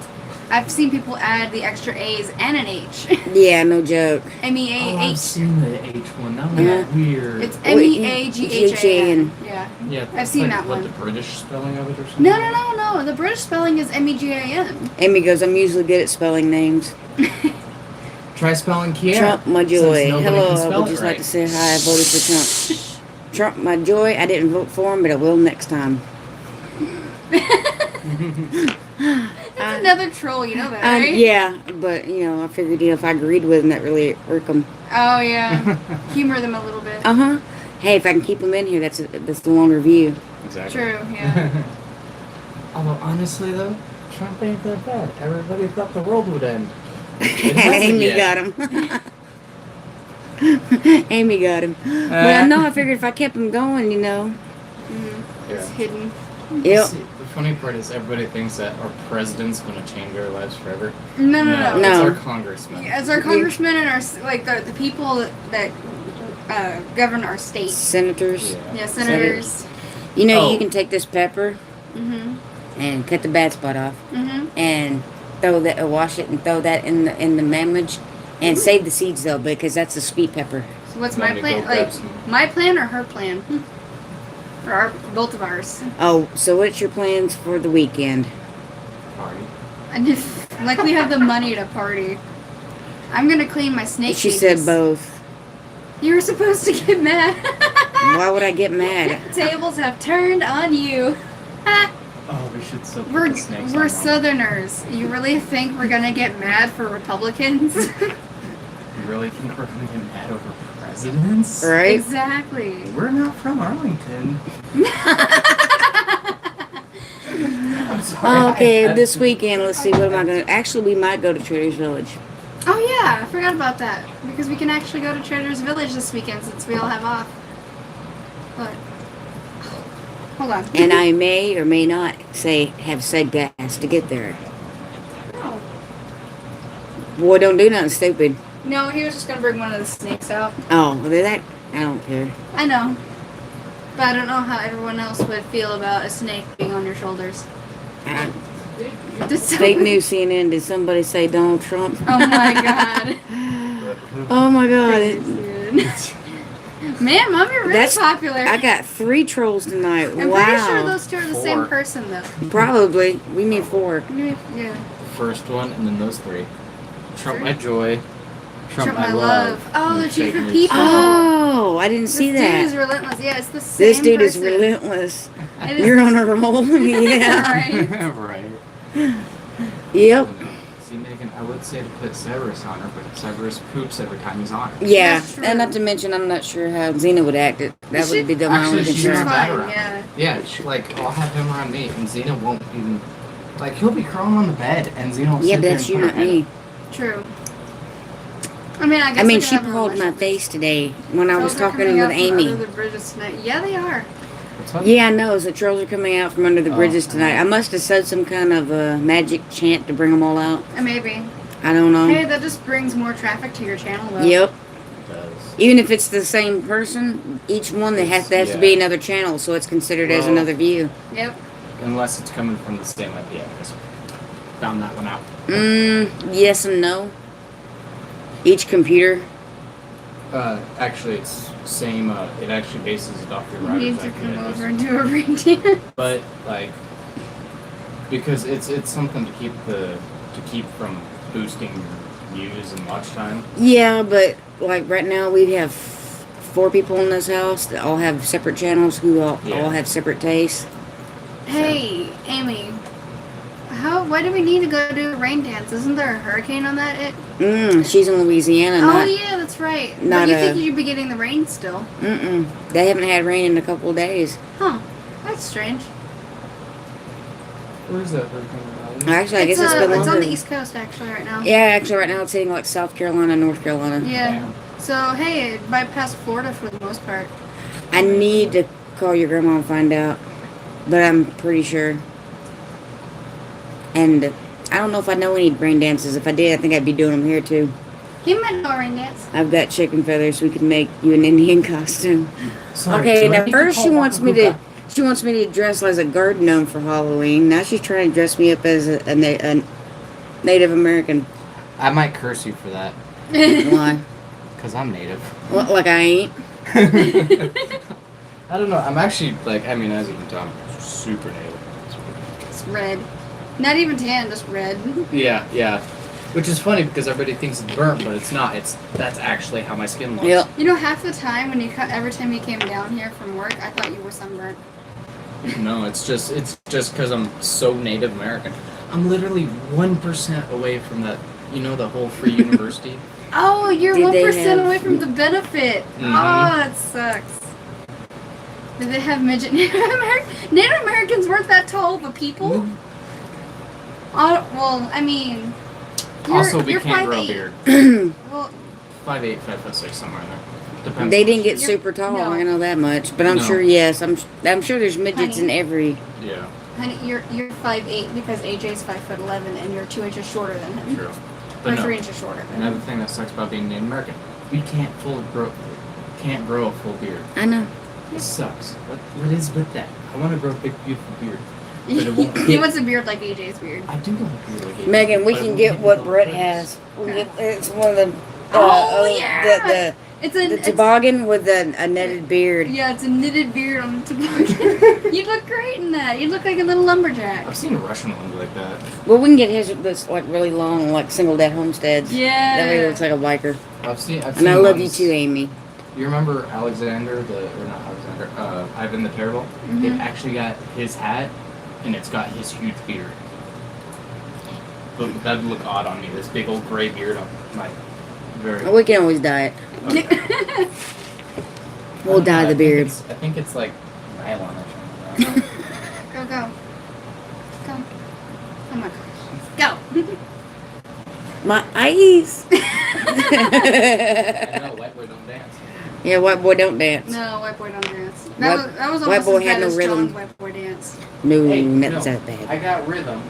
I've seen people add the extra A's and an H. Yeah, no joke. Oh, I've M-E-A-H. seen the H one. That was Yeah. weird. It's M-E-A-G-H-A-N. Yeah. yeah, I've that's seen like, that what, one. the British spelling of it or something? No. The British spelling is M-E-G-A-N. Amy goes, I'm usually good at spelling names. Try spelling Kiera. Trump, my since joy. nobody Hello, can I spell would it just right. like to say hi. I voted for Trump. Trump, my joy. I didn't vote for him, but I will next time. That's another troll, you know that, right? Yeah, but I figured if I agreed with him, that really irk him. Oh, yeah. Humor them a little bit. Hey, if I can keep him in here, that's the longer view. Exactly. True, yeah. Although honestly though, Trump ain't that bad. Everybody thought the world would end. It hasn't Amy yet. got him. Amy got him. But I know I figured if I kept him going, It's hidden. Yep. See, the funny part is everybody thinks that our president's going to change our lives forever. No. No. It's our congressman. As our congressmen and our the people that govern our state. Senators. Yeah, senators. Oh. You can take this pepper and cut the bad spot off and throw that, wash it and throw that in the manwich And save the seeds though, because that's the sweet pepper. So what's Let my me plan? go grab Like some. my plan or her plan? Or both of ours. Oh, so what's your plans for the weekend? Party. And if, like we have the money to party. I'm gonna clean my snake She cages. said both. You were supposed to get mad. Why would I get mad? Tables have turned on you. Oh, we should still put We're the snakes we're on one. Southerners. You really think we're gonna get mad for Republicans? You really think we're gonna get mad over presidents? Right? Exactly. We're not from Arlington. I'm sorry. Okay, I- this weekend, let's see, what am I going to... Actually, we might go to Trader's Village. Oh yeah, I forgot about that. Because we can actually go to Trader's Village this weekend since we all have off. But hold on. And I may or may not have said gas to get there. No. Boy, don't do nothing stupid. No, he was just gonna bring one of the snakes out. Oh, well, that... I don't care. I know. But I don't know how everyone else would feel about a snake being on your shoulders. Did Fake news CNN, did somebody say Donald Trump? Oh my god. Oh my god. Man, Mom, you're really That's- popular. I got 3 trolls tonight. I'm wow. pretty sure those two are the same 4. person, though. Probably. We need 4. Yeah. First one, and then those 3. Trump my joy. Trump my love. Oh, and they're fake cheaper news. people. Oh, I didn't see This dude is that. relentless. Yeah, it's the same This dude is person. relentless. It is You're on a roll. Yeah. Right. Right. Yep. See, Megan, I would say to put Severus on her, but Severus poops every time he's on her. Yeah. That's true. And not to mention, I'm not sure how Xena would act. That would be the my only Actually, she's concern. not bad Fine, around. yeah. Yeah, like, I'll have him around me, and Xena won't even... Like, he'll be crawling on the bed, and Xena will Yeah, sit there that's and you, put not her head me. True. I mean, I guess I mean, could she have her pulled my relationship. face today when I was Trolls are talking coming with out from Amy. under the bridges tonight. Yeah, they are. What's up? Yeah, I know. The trolls are coming out from under the Oh, bridges tonight. I must have said some kind of magic chant to bring them all out. Maybe. I don't know. Hey, that just brings more traffic to your channel, though. Yep. It does. Even if it's the same person, each one that has to be another channel, so it's considered as Well- another view. Yep. Unless it's coming from the same IP address. Found that one out. Yes and no. Each computer. Actually, it's same, it actually bases it off your You router's need to IP come address. over and do a reading. But, like, because it's something to keep from boosting views and watch time. Yeah, but like right now we have 4 people in this house that all have separate channels who all have separate tastes. Hey, Amy. Why do we need to go do a rain dance? Isn't there a hurricane on that? She's in Louisiana. Oh, Not, yeah, that's right. not But you a- think you'd be getting the rain still? They haven't had rain in a couple of days. Huh. That's strange. Where's that hurricane? Actually, I guess it's been It's longer. on the East Coast, actually, right now. Yeah, actually right now it's hitting like South Carolina, North Carolina. Yeah. Damn. So, hey, it bypassed Florida for the most part. I need to call your grandma and find out, but I'm pretty sure. And I don't know if I know any rain dances. If I did, I think I'd be doing them here too. You might know a rain dance. I've got chicken feathers. We can make you an Indian costume. Sorry, Okay, do I now need to first call she wants me Waka to She wants me to dress as a garden gnome for Halloween. Now she's trying to dress me up as a Native American. I might curse you for that, Why? because I'm native. What, like I ain't? I don't know. I'm actually, like, I mean, as you can tell, I'm super native. It's red. Not even tan, just red. Yeah, yeah. Which is funny because everybody thinks it's burnt, but it's not. That's actually how my skin looks. Yep. You know, half the time when every time you came down here from work, I thought you were sunburnt. No, it's just because I'm so Native American. I'm literally 1% away from that. You know, the whole free university. Oh, you're Did they 1% have- away from the benefit. Mhm. Oh, that sucks. Did they have midget Native Americans? Native Americans weren't that tall of a people. Oh, well, I mean, Also, we you're can't grow a 5'8". beard. Well, 5'8", 5'6", somewhere in there. Depends. They didn't get You're- super tall. no. I know that much. But I'm No. sure. Yes, I'm sure there's midgets in Honey. every. Yeah, honey, you're 5'8" because AJ's 5'11" and you're 2 inches shorter than him, true. or But 3 no, inches shorter than another him. thing that sucks about being Native American, we can't grow a full beard. I know. It sucks. What is with that? I want to grow a big, beautiful beard. but it won't He hit. wants a beard like AJ's beard. I do want a beard like AJ, Megan, we but it can won't get hit what the Brett lips. has. We Okay. get, it's one of the Yeah! It's a the toboggan with a netted beard. Yeah, it's a knitted beard on the toboggan. You look great in that. You look like a little lumberjack. I've seen a Russian one like that. Well, we can get his that's like really long, like single dad homesteads. Yeah. That way he looks like a biker. I've seen And I love you ones- too, Amy. You remember Alexander, or not Alexander, Ivan the Terrible? Mhm. It actually got his hat, and it's got his huge beard. But that'd look odd on me, this big old gray beard on my very... We can always dye it. Okay. We'll dye the beard. I think it's like nylon or something. Go, go. Go. Oh my gosh. Go. My eyes. I know, white boy don't dance. Yeah, white boy don't dance. No, white boy don't dance. White- That was white almost boy as had bad no as rhythm. John's white boy dance. No, Hey, that's no, that bad. I got rhythm.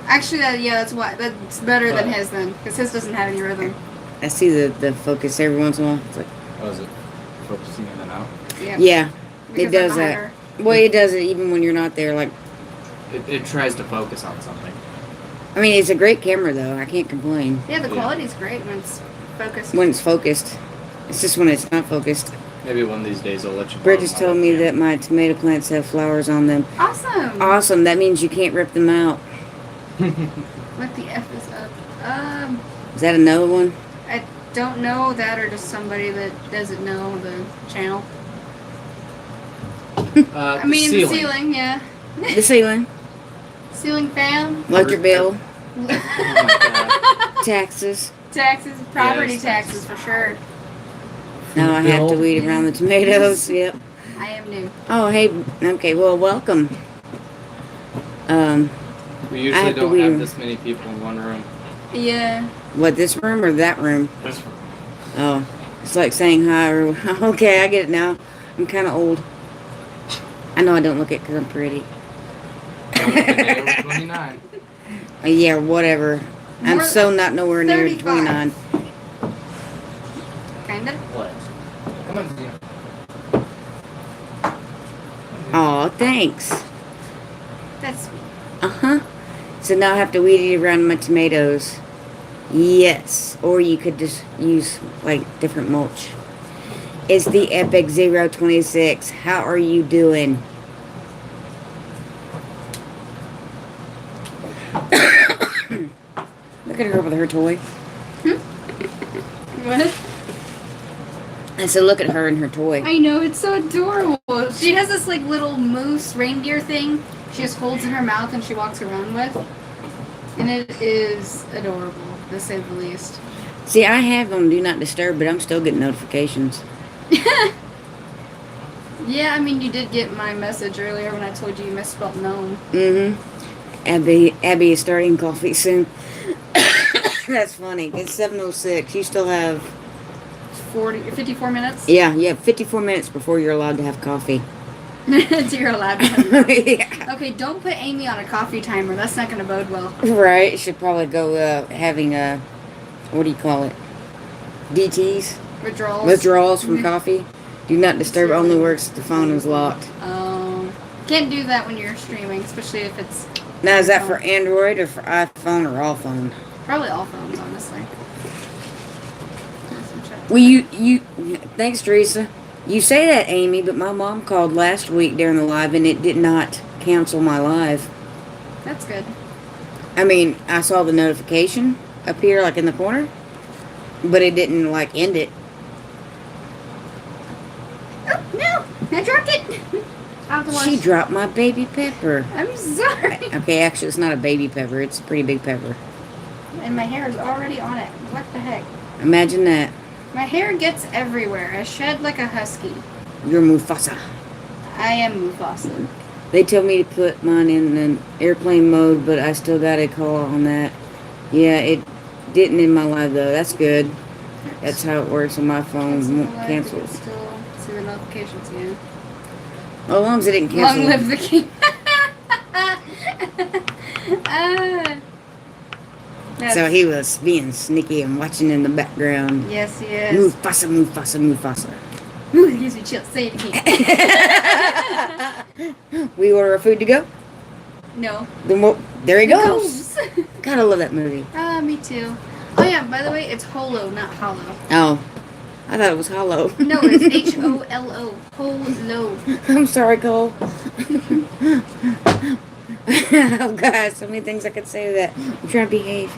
Actually, that's that's better than his then, because his doesn't have any rhythm. I see the focus every once in a while. It's like, Oh, is it focusing in and out? Yeah. yeah, Because it does I'm that. higher. Well, it does it even when you're not there. Like, It tries to focus on something. I mean, it's a great camera though. I can't complain Yeah, the Yeah. quality's great when it's focused. when it's focused. It's just when it's not focused. Maybe one of these days I'll let you Brit borrow just my told me webcam. that my tomato plants have flowers on them. Awesome. Awesome. That means you can't rip them out. What the F is up? Is that another one? I don't know that, or just somebody that doesn't know the channel. I mean, the ceiling, yeah. The ceiling, Ceiling fan. electric bill, Oh my god. taxes. Taxes, property Yes, taxes for sure. Now I have to Bill. weed around the tomatoes. Yep. I am new. Oh, hey. Okay. Well, welcome. We I usually have to don't weed have 'em. this many people in one room. Yeah. What, this room or that room? This room. Oh, it's like saying hi. Or, okay, I get it now. I'm kind of old. I know I don't look it because I'm pretty. Today was 29. Yeah, whatever. I'm More so not nowhere near 35. 29. Kinda. What? Come on, Zena. Oh, thanks. That's sweet. Uh-huh. So now I have to weed it around my tomatoes. Yes. Or you could just use, like, different mulch. It's the Epic 026. How are you doing? Look at her with her toy. What? I said, look at her and her toy. I know, it's so adorable. She has this like little moose reindeer thing she just holds in her mouth and she walks around with. And it is adorable, to say the least. See, I have on Do Not Disturb, but I'm still getting notifications. Yeah, I mean, you did get my message earlier when I told you misspelled gnome. Mm-hmm. Abby is starting coffee soon. That's funny. It's 7:06. You still have... 54 minutes? Yeah, you have 54 minutes before you're allowed to have coffee. To your lab. Okay, Yeah. don't put Amy on a coffee timer. That's not going to bode well. Right. You should probably go having what do you call it? DTs? Withdrawals. Withdrawals from coffee. Do Not Disturb only works if the phone is locked. Can't do that when you're streaming, especially if it's Now, is that for Android or for iPhone or all phone? probably all phones, honestly. Well, you thanks, Teresa. You say that, Amy, but my mom called last week during the live and it did not cancel my live. That's good. I mean, I saw the notification appear like in the corner, but it didn't like end it. Oh, no! I dropped it! Out of the She wash. dropped my baby pepper. I'm sorry. Okay, actually, it's not a baby pepper. It's a pretty big pepper. And my hair is already on it. What the heck? Imagine that. My hair gets everywhere. I shed like a husky. You're Mufasa. I am Mufasa. They told me to put mine in an airplane mode, but I still got a call on that. Yeah, it didn't in my live, though. That's good. That's how it works on my phone. Cancel Won't the live, cancel. you can still see the notifications, yeah. As long as it didn't cancel. Long live the king. So he was being sneaky and watching in the background. Yes, he is. Mufasa, Mufasa, Mufasa. Ooh, it gives me chills. Say it again. We order our food to go? No. Then what? There he goes. Ghosts. God, I love that movie. Me too. Oh yeah, by the way, it's Holo, not Hollow. Oh, I thought it was Hollow. No, it's H-O-L-O. Holo. I'm sorry, Cole. Oh God, so many things I could say to that. I'm trying to behave.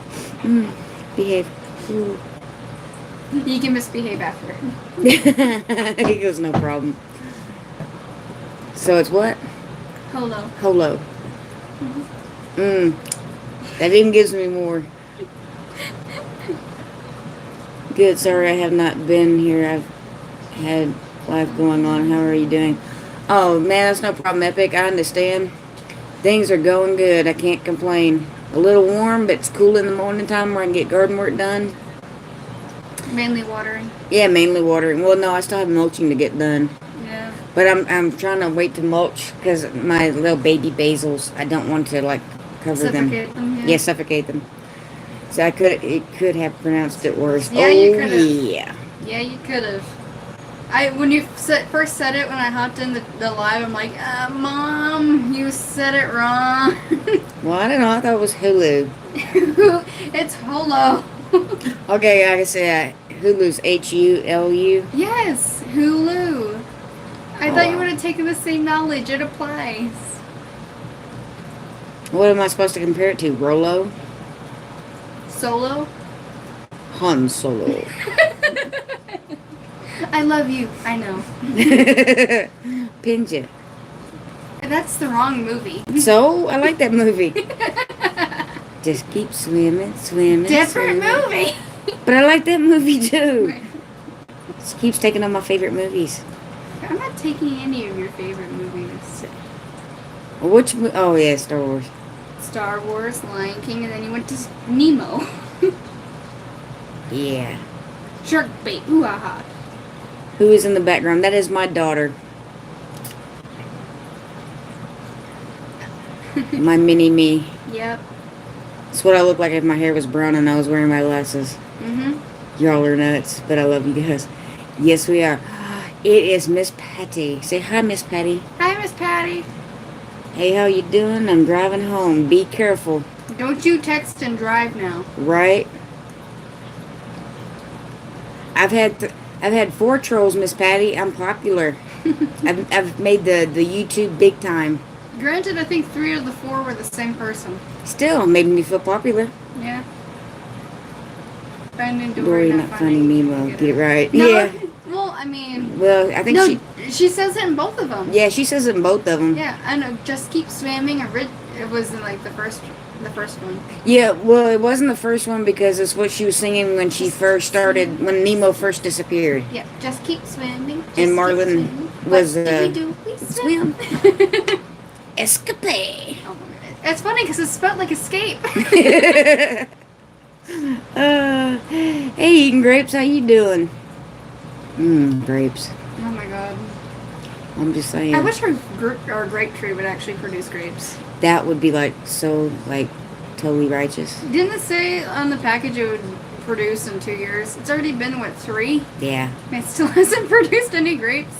Behave. Ooh. You can misbehave after. He goes, no problem. So it's what? Holo. Holo. That even gives me more. Good, sorry I have not been here. I've had life going on. How are you doing? Oh, man, that's no problem, Epic. I understand. Things are going good. I can't complain. A little warm, but it's cool in the morning time where I can get garden work done. Mainly watering. Yeah, mainly watering. Well, no, I still have mulching to get done. Yeah. But I'm trying to wait to mulch because my little baby basils, I don't want to, like, cover Suffocate them, yeah. Yeah, suffocate them. So it could have pronounced it worse. Yeah, oh, you could've. Yeah. Yeah, you could have. When you first said it, when I hopped in the live, I'm like, Mom, you said it wrong. Well, I don't know. I thought it was Hulu. It's Holo. Okay, like I said, Hulu's H-U-L-U. Yes, Hulu. I thought you would have taken the same knowledge. It applies. What am I supposed to compare it to? Rolo? Solo? Han Solo. I love you. I know. Pinja. That's the wrong movie. So, I like that movie. Just keep swimming, swimming, Different swimming. movie. But I like that movie too. Right. Just keeps taking on my favorite movies. I'm not taking any of your favorite movies. Which oh yeah, Star Wars. Star Wars, Lion King, and then you went to Nemo. Yeah. Shark bait. Ooh, aha. Who is in the background? That is my daughter. My mini me. Yep. It's what I look like if my hair was brown and I was wearing my glasses. Mm-hmm. Y'all are nuts, but I love you guys. Yes, we are. It is Miss Patty. Say hi, Miss Patty. Hi, Miss Patty. Hey, how you doing? I'm driving home. Be careful. Don't you text and drive now. Right? I've had 4 trolls, Miss Patty. I'm popular. I've made the YouTube big time. Granted, I think 3 of the 4 were the same person. Still made me feel popular. Yeah. Finding Dory, not funny, Nemo. Get it right. No, Yeah. Well, I mean. Well, I think No, she says it in both of them. Yeah, she says it in both of them. Yeah, I know. Just keep swimming. It was in like the first one. Yeah, well, it wasn't the first one because it's what she was singing when she first started, when Nemo first disappeared. Yeah, just keep swimming. Just And keep Marlin swimming. was, What do we do? We swim. Escapade. Oh, it's funny because it's spelled like escape. Hey, eating grapes, how you doing? Grapes. Oh my god. I'm just saying. I wish our grape tree would actually produce grapes. That would be like so like totally righteous. Didn't it say on the package it would produce in 2 years? It's already been, 3? Yeah. And it still hasn't produced any grapes.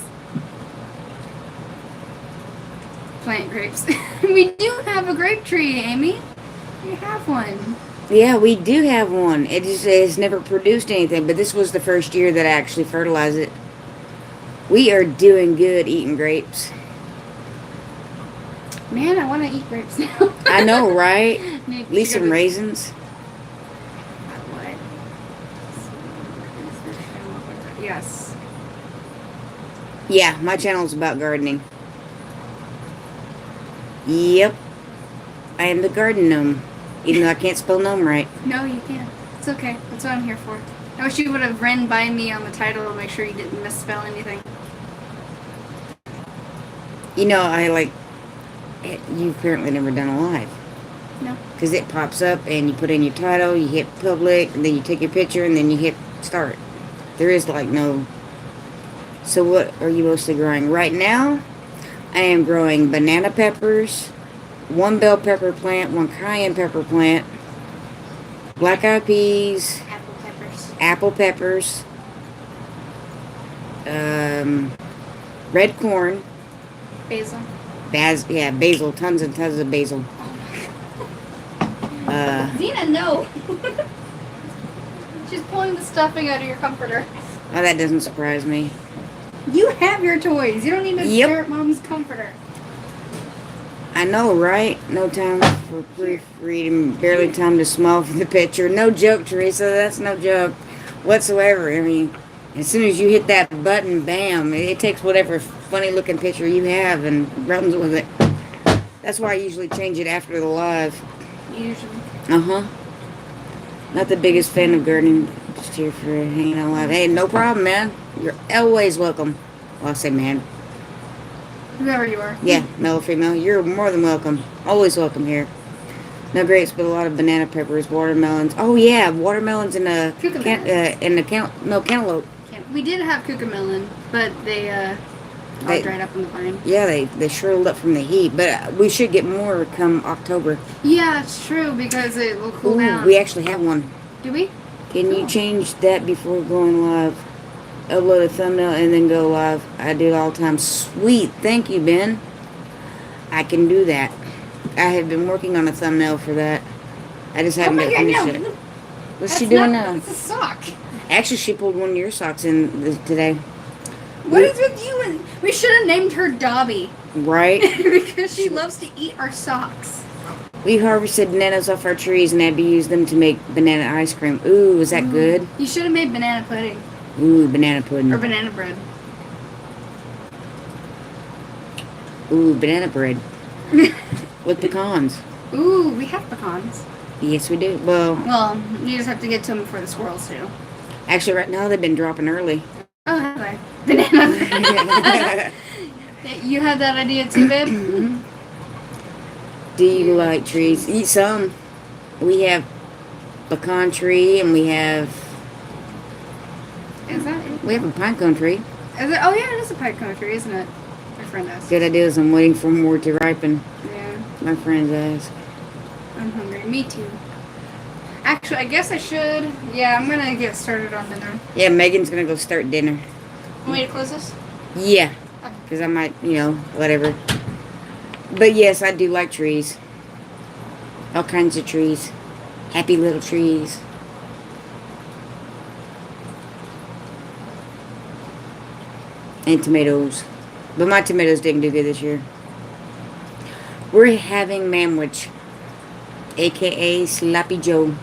Plant grapes. We do have a grape tree, Amy. We have one. Yeah, we do have one. It just has never produced anything, but this was the first year that I actually fertilized it. We are doing good eating grapes. Man, I want to eat grapes now. I know, right? Maybe At least she some goes- raisins. What? Yes. Yeah, my channel's about gardening. Yep. I am the garden gnome. Even though I can't spell gnome right. No, you can't. It's okay. That's what I'm here for. I wish you would have ran by me on the title to make sure you didn't misspell anything. You know, you've apparently never done a live. No. Because it pops up and you put in your title, you hit public, and then you take your picture, and then you hit start. There is like no... So what are you mostly growing? Right now, I am growing banana peppers, 1 bell pepper plant, 1 cayenne pepper plant, black eyed peas, Apple peppers. apple peppers, red corn, Basil. basil, tons and tons of basil. Oh Xena, no. She's pulling the stuffing out of your comforter. Oh, that doesn't surprise me. You have your toys. You don't need to Yep. stare at Mom's comforter. I know, right? No time for proofreading, barely time to smile for the picture. No joke, Teresa. That's no joke whatsoever. I mean, as soon as you hit that button, bam, it takes whatever funny-looking picture you have and runs with it. That's why I usually change it after the live. Usually. Uh-huh. Not the biggest fan of gardening. Just here for hanging out live. Hey, no problem, man. You're always welcome. Well, I'll say man. Whoever you are. Yeah, male or female. You're more than welcome. Always welcome here. No grapes, but a lot of banana peppers, watermelons. Oh yeah, watermelons in a cantaloupe. We did have cucamelon, but they all dried up in the vine. Yeah, they shriveled up from the heat. But we should get more come October. Yeah, it's true because it will cool Ooh, down. we actually have one. Do we? Can you change that before going live? Upload a thumbnail and then go live. I do it all the time. Sweet. Thank you, Ben. I can do that. I have been working on a thumbnail for that. I just haven't my God, finished no. it. What's That's she doing not- now? It's a sock. Actually, she pulled one of your socks in today. What is with you? And we should have named her Dobby Right? because she loves to eat our socks. We harvested bananas off our trees and Abby used them to make banana ice cream. Ooh, was that good? You should have made banana pudding Ooh, banana pudding. or banana bread. Ooh, banana bread. With pecans. Ooh, we have pecans. Yes, we do. Well, Well, you just have to get to them before the squirrels do. actually, right now they've been dropping early. Oh, hi. Banana. You had that idea too, babe? Do you like trees? Eat some. We have pecan tree and we have Is that it? a pine cone tree. Is it? Oh, yeah, it is a pine cone tree, isn't it? My friend asked. Good idea is I'm waiting for more to ripen. Yeah, My friends ask. I'm hungry. Me too. Actually, I guess I should. Yeah, I'm gonna get started on dinner. Yeah, Megan's gonna go start dinner. Want me to close this? Yeah, because I might, whatever. But yes, I do like trees. All kinds of trees. Happy little trees. And tomatoes. But my tomatoes didn't do good this year. We're having manwich. AKA Sloppy Joe.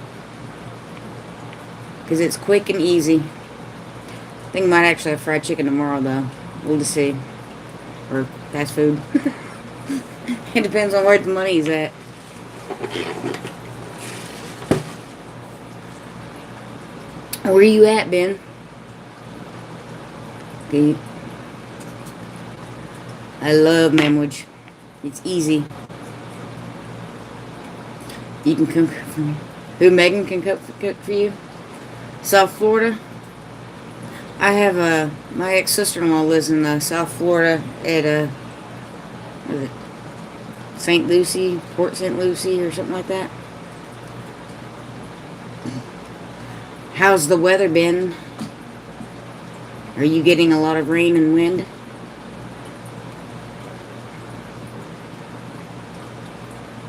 Because it's quick and easy. I think I might actually have fried chicken tomorrow though. We'll just see. Or fast food. It depends on where the money's at. Where you at, Ben? Okay. I love manwich. It's easy. You can cook for me. Who, Megan can cook for you? South Florida? I have my ex-sister-in-law lives in South Florida at what is it? St. Lucie, Port St. Lucie or something like that. How's the weather been? Are you getting a lot of rain and wind?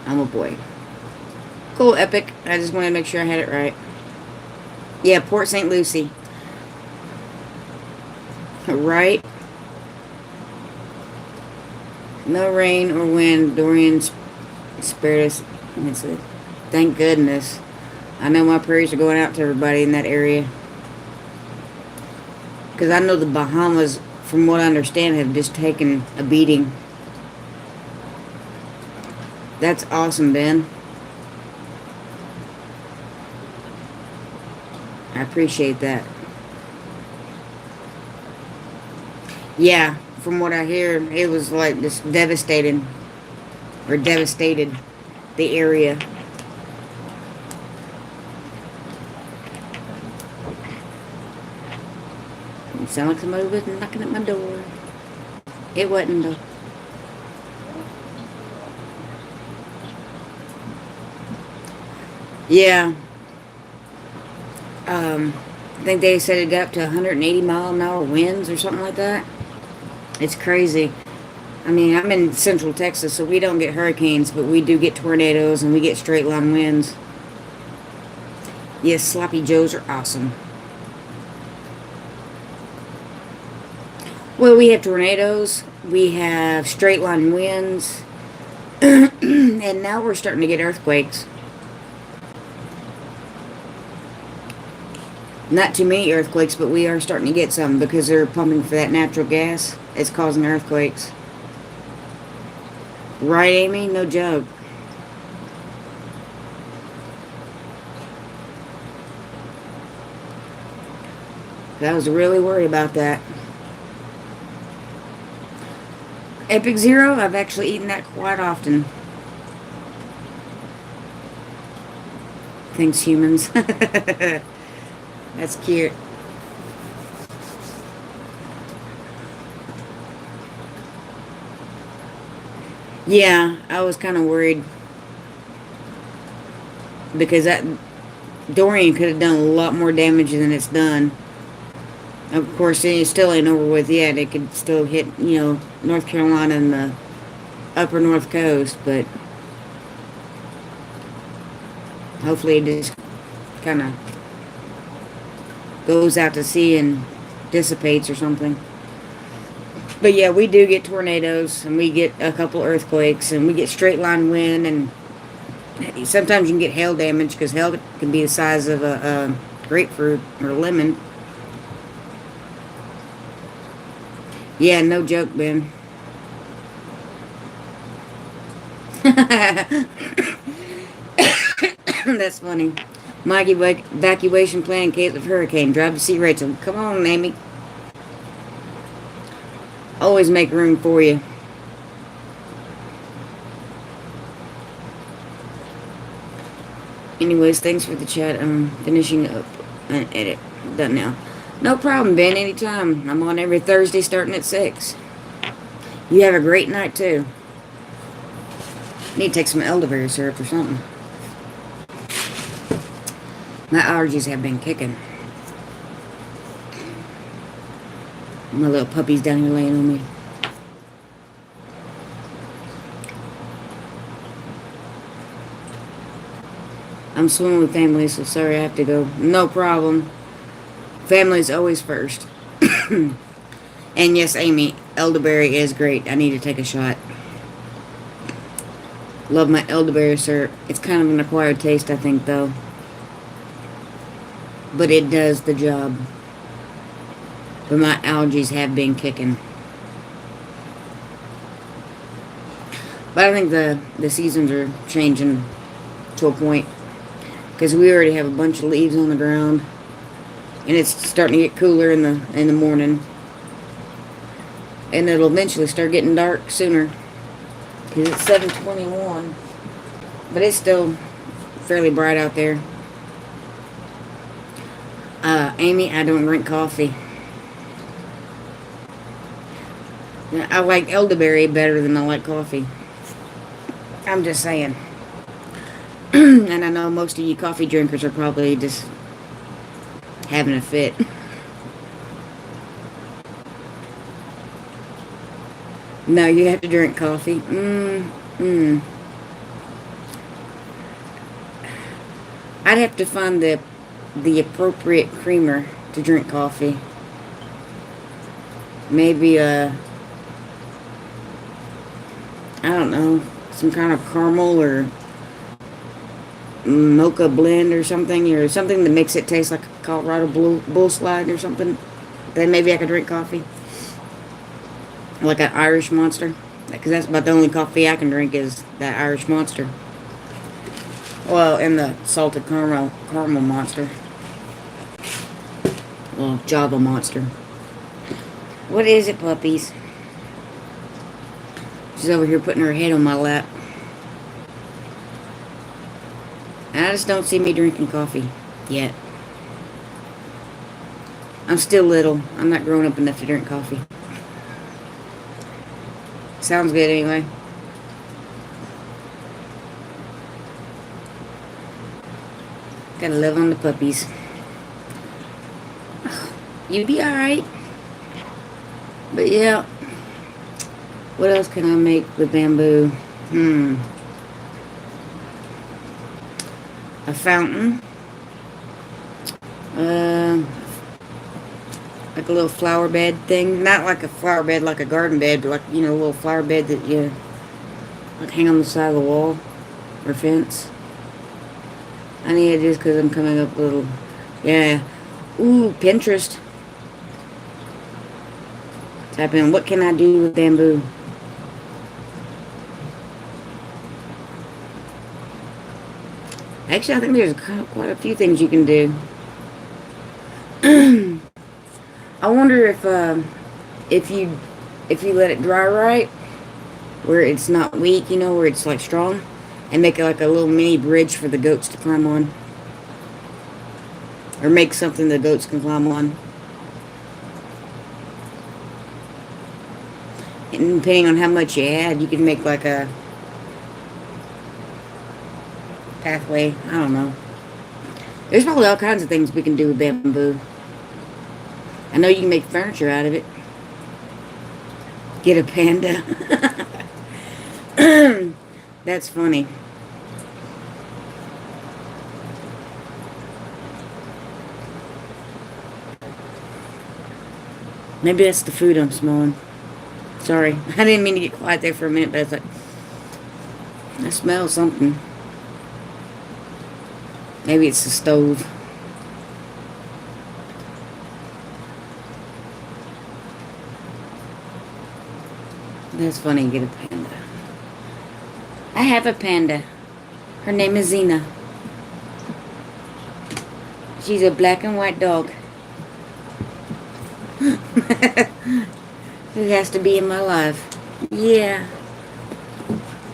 I'm a boy. Cool, epic. I just wanted to make sure I had it right. Yeah, Port St. Lucie. Right? No rain or wind. Dorian spared us. Thank goodness. I know my prayers are going out to everybody in that area. Because I know the Bahamas, from what I understand, have just taken a beating. That's awesome, Ben. I appreciate that. Yeah, from what I hear, it was like just devastated. Or devastated the area. It sounded like somebody was knocking at my door. It wasn't though. Yeah. I think they said it got up to 180 mile an hour winds or something like that. It's crazy. I mean, I'm in central Texas, so we don't get hurricanes, but we do get tornadoes and we get straight line winds. Yes, sloppy joes are awesome. Well, we have tornadoes. We have straight line winds. And now we're starting to get earthquakes. Not too many earthquakes, but we are starting to get some because they're pumping for that natural gas. It's causing earthquakes. Right, Amy? No joke. I was really worried about that. Epic Zero, I've actually eaten that quite often. Thanks, humans. That's cute. Yeah, I was kind of worried because that Dorian could have done a lot more damage than it's done. Of course, it still ain't over with yet. It could still hit, North Carolina and the upper North Coast, but hopefully it just kind of goes out to sea and dissipates or something. But yeah, we do get tornadoes, and we get a couple earthquakes, and we get straight line wind, and sometimes you can get hail damage, because hail can be the size of a grapefruit or a lemon. Yeah, no joke, Ben. That's funny. My evacuation plan in case of hurricane. Drive to see Rachel. Come on, Amy. Always make room for you. Anyways, thanks for the chat. I'm finishing up an edit. Done now. No problem, Ben. Anytime. I'm on every Thursday starting at 6. You have a great night, too. Need to take some elderberry syrup or something. My allergies have been kicking. My little puppy's down here laying on me. I'm swimming with family, so sorry I have to go. No problem. Family's always first. And yes, Amy, elderberry is great. I need to take a shot. Love my elderberry syrup. It's kind of an acquired taste, I think, though. But it does the job. But my allergies have been kicking. But I think the seasons are changing to a point. Because we already have a bunch of leaves on the ground. And it's starting to get cooler in the morning. And it'll eventually start getting dark sooner. Because it's 7:21. But it's still fairly bright out there. Amy, I don't drink coffee. I like elderberry better than I like coffee. I'm just saying. And I know most of you coffee drinkers are probably just having a fit. No, you have to drink coffee. I'd have to find the appropriate creamer to drink coffee. Maybe I don't know, some kind of caramel or mocha blend or something that makes it taste like a Colorado bull slide or something. Then maybe I could drink coffee. Like an Irish Monster. Because that's about the only coffee I can drink is that Irish Monster. Well, and the salted caramel Monster. Well, Java Monster. What is it, puppies? She's over here putting her head on my lap. I just don't see me drinking coffee yet. I'm still little. I'm not grown up enough to drink coffee. Sounds good anyway. Gotta love on the puppies. You be alright. But yeah. What else can I make with bamboo? A fountain. Like a little flower bed thing. Not like a flower bed, like a garden bed, but like, you know, a little flower bed that you like hang on the side of the wall or fence. I need it just because I'm coming up a little. Yeah. Ooh, Pinterest. Type in, what can I do with bamboo? Actually, I think there's quite a few things you can do. I wonder if you let it dry right, where it's not weak, you know, where it's like strong, and make it like a little mini bridge for the goats to climb on, or make something the goats can climb on. And depending on how much you add, you can make like a pathway. I don't know. There's probably all kinds of things we can do with bamboo. I know you can make furniture out of it. Get a panda. That's funny. Maybe that's the food I'm smelling. Sorry. I didn't mean to get quiet there for a minute, but I was like, I smell something. Maybe it's the stove. That's funny, get a panda. I have a panda. Her name is Xena. She's a black and white dog. Who has to be in my life. Yeah.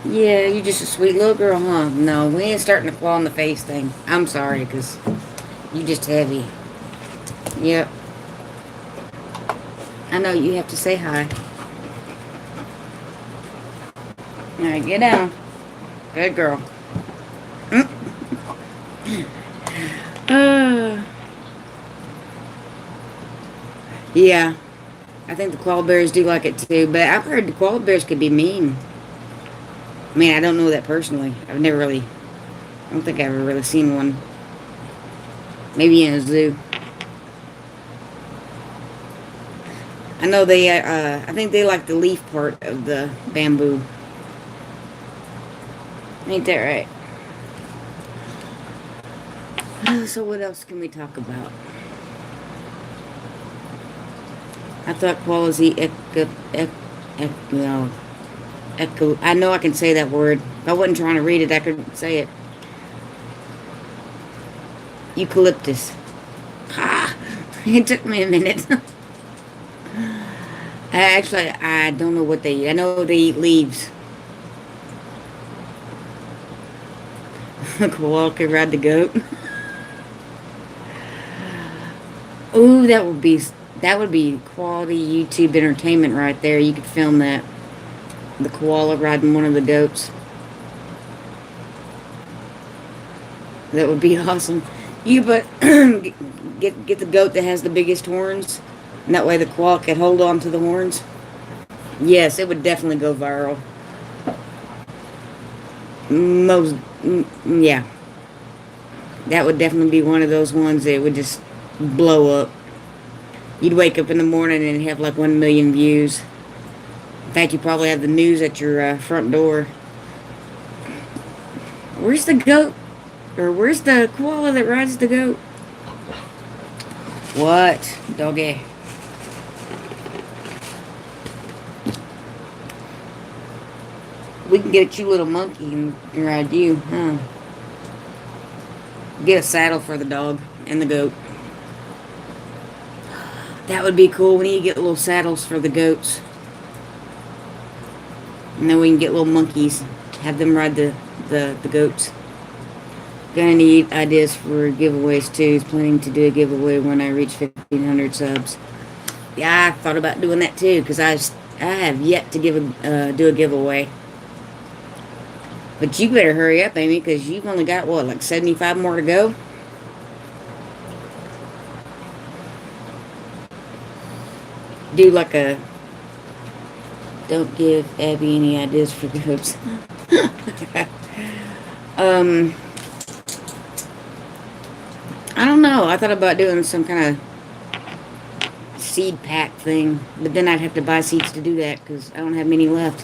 Yeah, you're just a sweet little girl, huh? No, we ain't starting the claw in the face thing. I'm sorry, because you just heavy. Yep. I know, you have to say hi. Alright, get down. Good girl. Yeah. I think the koala bears do like it too, but I've heard the koala bears could be mean. I mean, I don't know that personally. I don't think I've ever really seen one. Maybe in a zoo. I know they, I think they like the leaf part of the bamboo. Ain't that right? So what else can we talk about? I thought koalas eat I know I can say that word. If I wasn't trying to read it, I could say it. Eucalyptus. Ah, it took me a minute. I don't know what they eat. I know they eat leaves. A koala could ride the goat. Ooh, that would be quality YouTube entertainment right there. You could film that. The koala riding one of the goats. That would be awesome. But get the goat that has the biggest horns, and that way the koala could hold on to the horns. Yes, it would definitely go viral. Yeah. That would definitely be one of those ones that would just blow up. You'd wake up in the morning and have like 1 million views. In fact, you probably have the news at your front door. Where's the goat? Or where's the koala that rides the goat? What? Doggy. We can get a cute little monkey and ride you, huh? Get a saddle for the dog and the goat. That would be cool. We need to get little saddles for the goats. And then we can get little monkeys. Have them ride the goats. Gonna need ideas for giveaways too. Planning to do a giveaway when I reach 1,500 subs. Yeah, I thought about doing that too, because I have yet to do a giveaway. But you better hurry up, Amy, because you've only got, what, like 75 more to go? Do like a... Don't give Abby any ideas for goats. I don't know. I thought about doing some kind of seed pack thing, but then I'd have to buy seeds to do that because I don't have many left.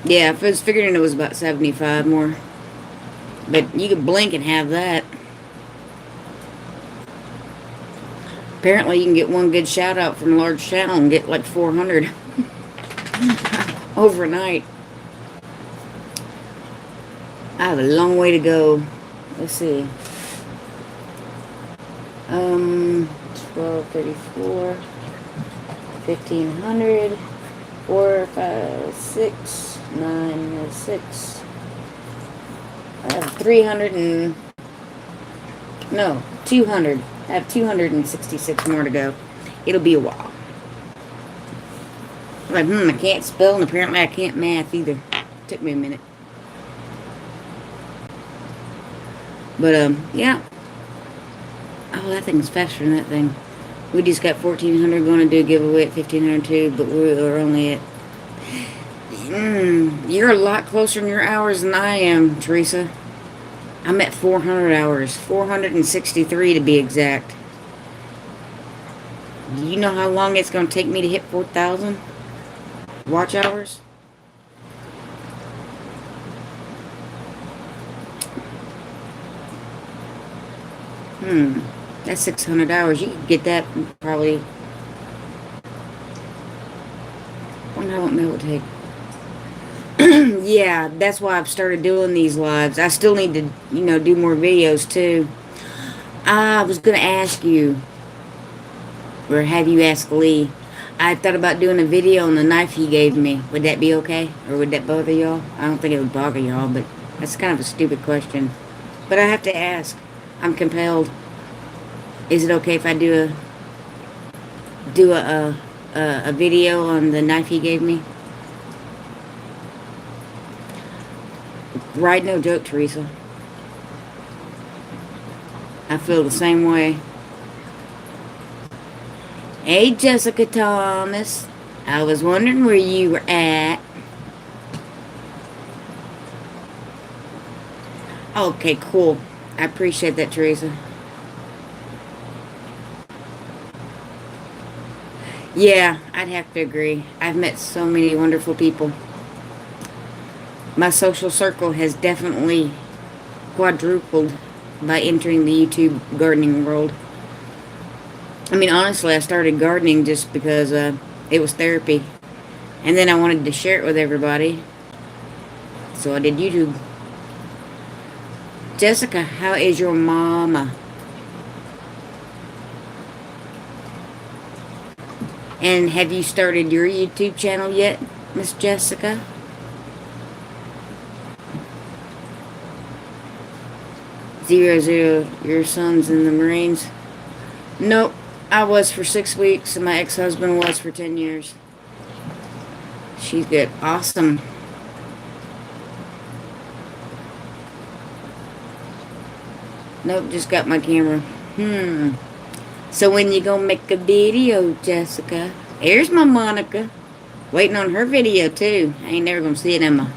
Yeah, I was figuring it was about 75 more. But you could blink and have that. Apparently you can get one good shout out from a large channel and get like 400 overnight. I have a long way to go. Let's see. 1234, 1500, 4, 5, 6, 9, 6. I have 300 and... No, 200. I have 266 more to go. It'll be a while. I'm like, I can't spell, and apparently I can't math either. Took me a minute. But, yeah. Oh, that thing's faster than that thing. We just got 1,400 going to do a giveaway at 1,500 too, but we are only at... you're a lot closer in your hours than I am, Teresa. I'm at 400 hours. 463 to be exact. Do you know how long it's going to take me to hit 4,000 watch hours? That's 600 hours. You could get that probably... I wonder how long that would take. Yeah, that's why I've started doing these lives. I still need to, do more videos too. I was going to ask you, or have you ask Lee. I thought about doing a video on the knife he gave me. Would that be okay? Or would that bother y'all? I don't think it would bother y'all, but that's kind of a stupid question. But I have to ask. I'm compelled. Is it okay if I do a video on the knife he gave me? Right, no joke, Teresa. I feel the same way. Hey, Jessica Thomas. I was wondering where you were at. Okay, cool. I appreciate that, Teresa. Yeah, I'd have to agree. I've met so many wonderful people. My social circle has definitely quadrupled by entering the YouTube gardening world. I mean, honestly, I started gardening just because it was therapy. And then I wanted to share it with everybody. So I did YouTube. Jessica, how is your mama? And have you started your YouTube channel yet, Miss Jessica? Zero, your son's in the Marines? Nope, I was for 6 weeks, and my ex-husband was for 10 years. She's good. Awesome. Nope, just got my camera. So when you gonna make a video, Jessica? Here's my Monica. Waiting on her video, too. I ain't never gonna see it, am I?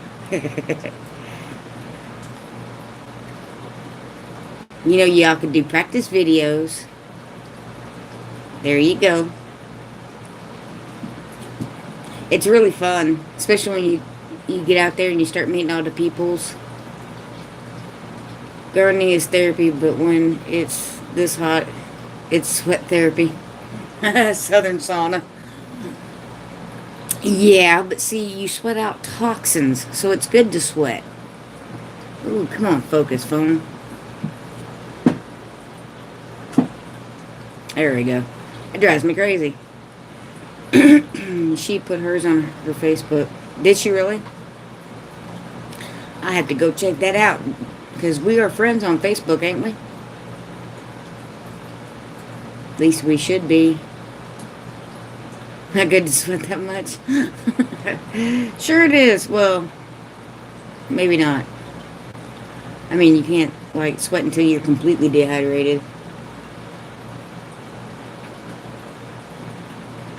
Y'all could do practice videos. There you go. It's really fun, especially when you get out there and you start meeting all the peoples. Gardening is therapy, but when it's this hot, it's sweat therapy. Southern sauna. Yeah, but see, you sweat out toxins, so it's good to sweat. Ooh, come on, focus, phone. There we go. It drives me crazy. She put hers on her Facebook. Did she really? I have to go check that out. Because we are friends on Facebook, ain't we? At least we should be. Not good to sweat that much. Sure it is. Well, maybe not. I mean, you can't, sweat until you're completely dehydrated.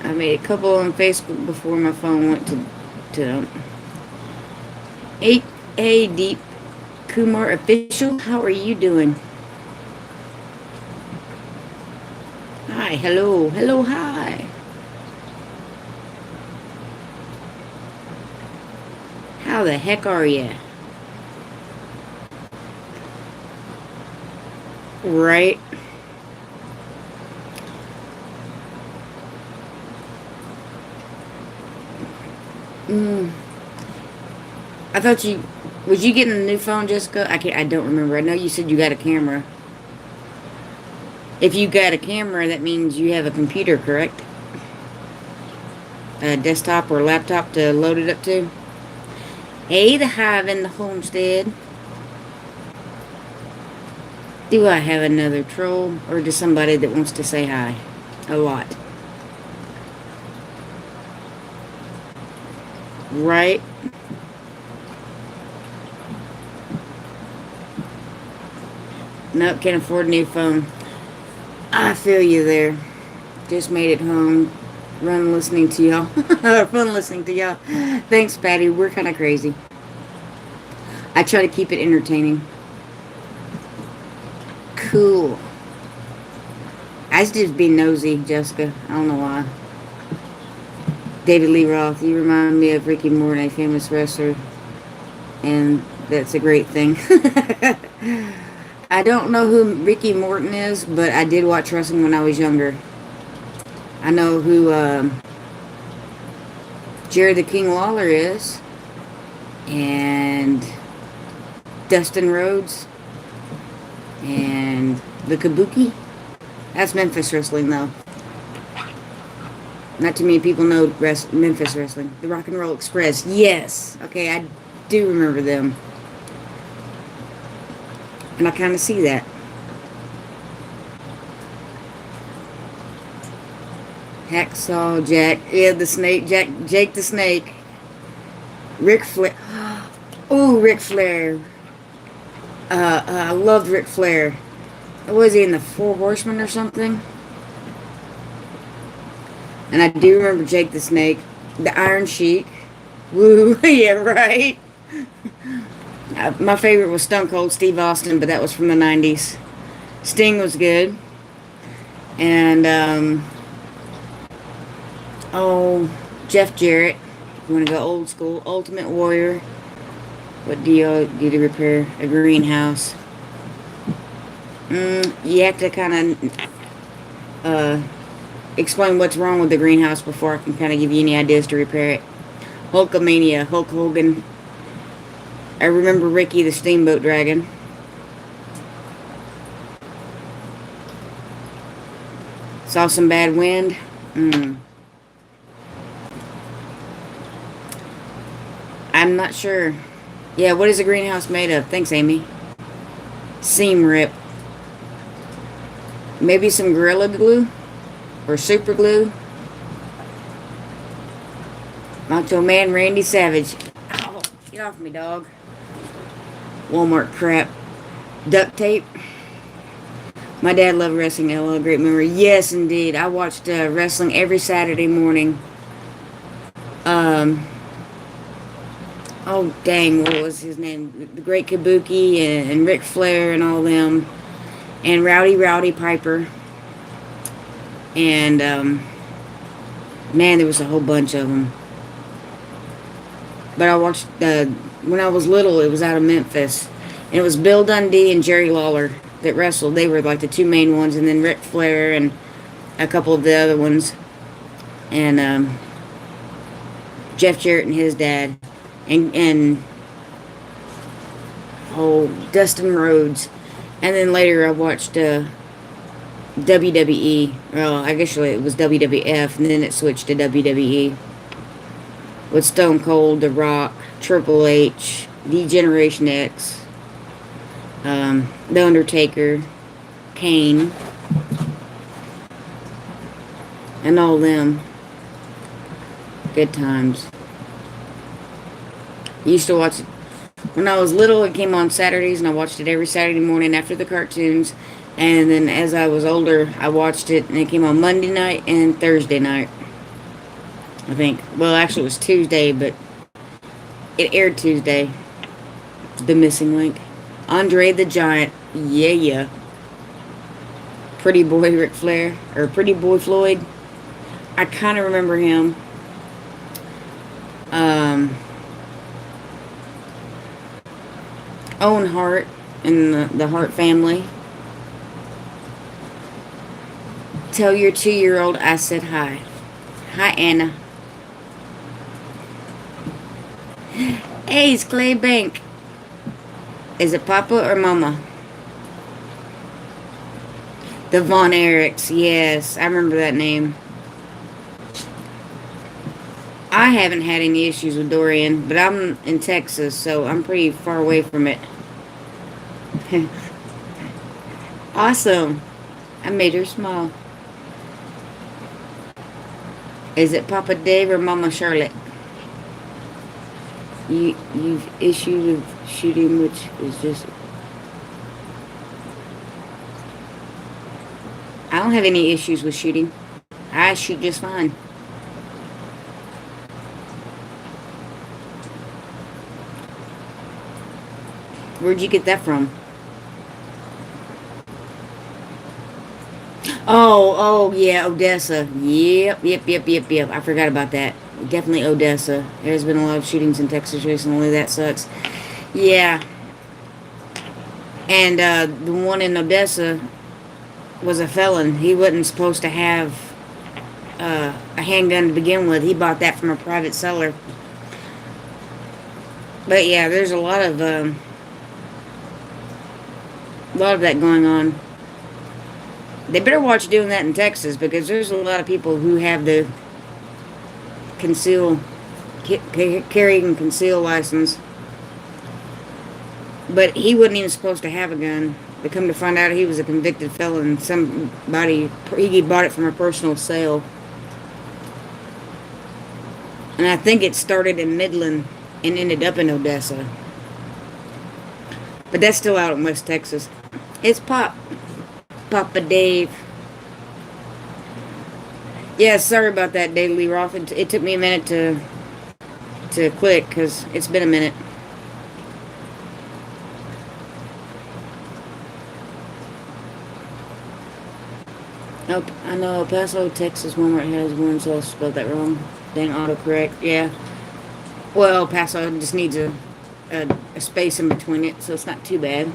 I made a couple on Facebook before my phone went to Hey, Deep Kumar Official, how are you doing? Hi, hello, hello, hi. How the heck are you? Right. I thought was you getting a new phone, Jessica? I don't remember. I know you said you got a camera. If you got a camera, that means you have a computer, correct? A desktop or laptop to load it up to? Hey, the hive in the homestead. Do I have another troll or just somebody that wants to say hi? A lot. Right? Nope, can't afford a new phone. I feel you there. Just made it home. Run listening to y'all. Fun listening to y'all. Thanks, Patty. We're kind of crazy. I try to keep it entertaining. Cool. I just be nosy, Jessica. I don't know why. David Lee Roth, you remind me of Ricky Morton, a famous wrestler. And that's a great thing. I don't know who Ricky Morton is, but I did watch wrestling when I was younger. I know who Jerry the King Lawler is. And Dustin Rhodes. And the Kabuki. That's Memphis wrestling, though. Not too many people know Memphis wrestling. The Rock and Roll Express. Yes. Okay, I do remember them. And I kind of see that. Hacksaw Jack. Yeah, the Snake. Jake the Snake. Ric Flair. Oh, Ric Flair. I loved Ric Flair. Was he in the Four Horsemen or something? And I do remember Jake the Snake. The Iron Sheik. Woo. Yeah, right. My favorite was Stone Cold Steve Austin, but that was from the 90s. Sting was good. And, Jeff Jarrett. You want to go old school. Ultimate Warrior. What do you do to repair a greenhouse? You have to kind of, explain what's wrong with the greenhouse before I can kind of give you any ideas to repair it. Hulkamania. Hulk Hogan. I remember Ricky the Steamboat Dragon. Saw some bad wind. I'm not sure. Yeah, what is a greenhouse made of? Thanks, Amy. Seam rip. Maybe some Gorilla Glue? Or Super Glue? Macho Man Randy Savage. Ow, get off me, dog. Walmart crap. Duct tape. My dad loved wrestling. A great memory. Yes, indeed. I watched wrestling every Saturday morning. Oh, dang, what was his name? The Great Kabuki and Ric Flair and all them. And Rowdy Piper. And, man, there was a whole bunch of them. But I watched, when I was little, it was out of Memphis. And it was Bill Dundee and Jerry Lawler that wrestled. They were like the two main ones. And then Ric Flair and a couple of the other ones. And, Jeff Jarrett and his dad. And Dustin Rhodes. And then later I watched, WWE. Well, I guess it was WWF, and then it switched to WWE. With Stone Cold, The Rock, Triple H, D-Generation X, The Undertaker, Kane, and all them. Good times. Used to watch it when I was little. It came on Saturdays, and I watched it every Saturday morning after the cartoons. And then as I was older, I watched it, and it came on Monday night and Thursday night, I think. Well, actually, it was Tuesday, but it aired Tuesday. The Missing Link. Andre the Giant. Yeah, yeah. Pretty Boy Ric Flair. Or Pretty Boy Floyd. I kind of remember him. Owen Hart and the Hart family. Tell your 2-year-old I said hi. Hi, Anna. Hey, it's Clay Bank. Is it Papa or Mama? The Von Erichs. Yes, I remember that name. I haven't had any issues with Dorian, but I'm in Texas, so I'm pretty far away from it. Awesome. I made her smile. Is it Papa Dave or Mama Charlotte? You've issued with shooting, which is just... I don't have any issues with shooting. I shoot just fine. Where'd you get that from? Oh, yeah, Odessa. Yep. I forgot about that. Definitely Odessa. There's been a lot of shootings in Texas recently. That sucks. Yeah. And the one in Odessa was a felon. He wasn't supposed to have a handgun to begin with. He bought that from a private seller. But yeah, there's a lot of that going on. They better watch doing that in Texas, because there's a lot of people who have the carry and conceal license. But he wasn't even supposed to have a gun. They come to find out he was a convicted felon. He bought it from a personal sale. And I think it started in Midland and ended up in Odessa. But that's still out in West Texas. It's Papa Dave. Yeah, sorry about that, Dave Lee Roth. It took me a minute to click, because it's been a minute. Oh, I know El Paso, Texas, Walmart has one, so I spelled that wrong. Dang, autocorrect. Yeah. Well, El Paso just needs a space in between it, so it's not too bad.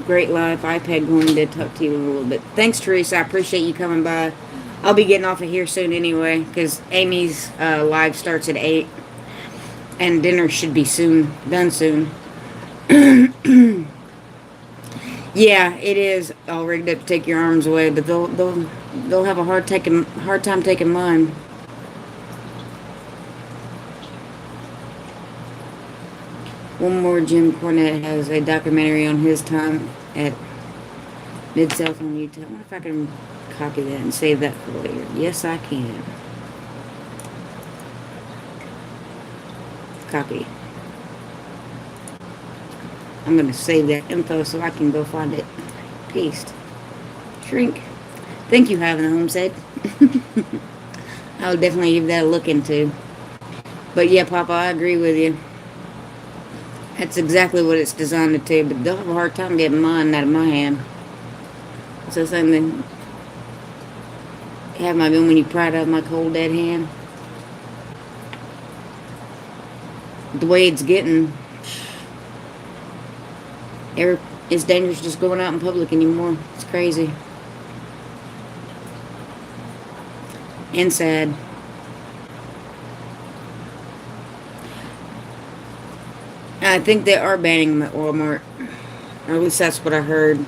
Great life. iPad going to talk to you a little bit. Thanks, Teresa. I appreciate you coming by. I'll be getting off of here soon anyway, because Amy's live starts at 8. And dinner should be done soon. Yeah, it is all rigged up to take your arms away, but they'll have a hard time taking mine. One more, Jim Cornette has a documentary on his time at Mid-South on YouTube. I wonder if I can copy that and save that for later. Yes, I can. Copy. I'm going to save that info so I can go find it. Paste. Shrink. Thank you, Having a Homestead. I'll definitely give that a look into. But yeah, Papa, I agree with you. That's exactly what it's designed to do, but they'll have a hard time getting mine out of my hand. It's the same thing. Have my gun when you pry it out of my cold dead hand. The way it's getting, it's dangerous just going out in public anymore. It's crazy. And sad. I think they are banning them at Walmart. Or at least that's what I heard.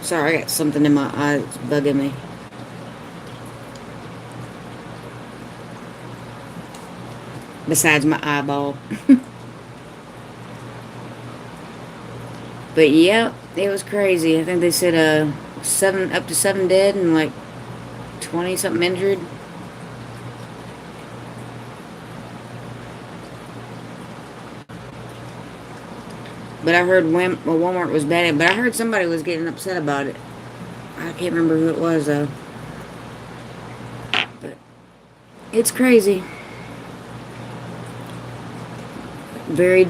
Sorry, I got something in my eye that's bugging me. Besides my eyeball. But yeah, it was crazy. I think they said up to 7 dead and like 20 something injured. But I heard Walmart was bad, but I heard somebody was getting upset about it. I can't remember who it was though. But it's crazy. very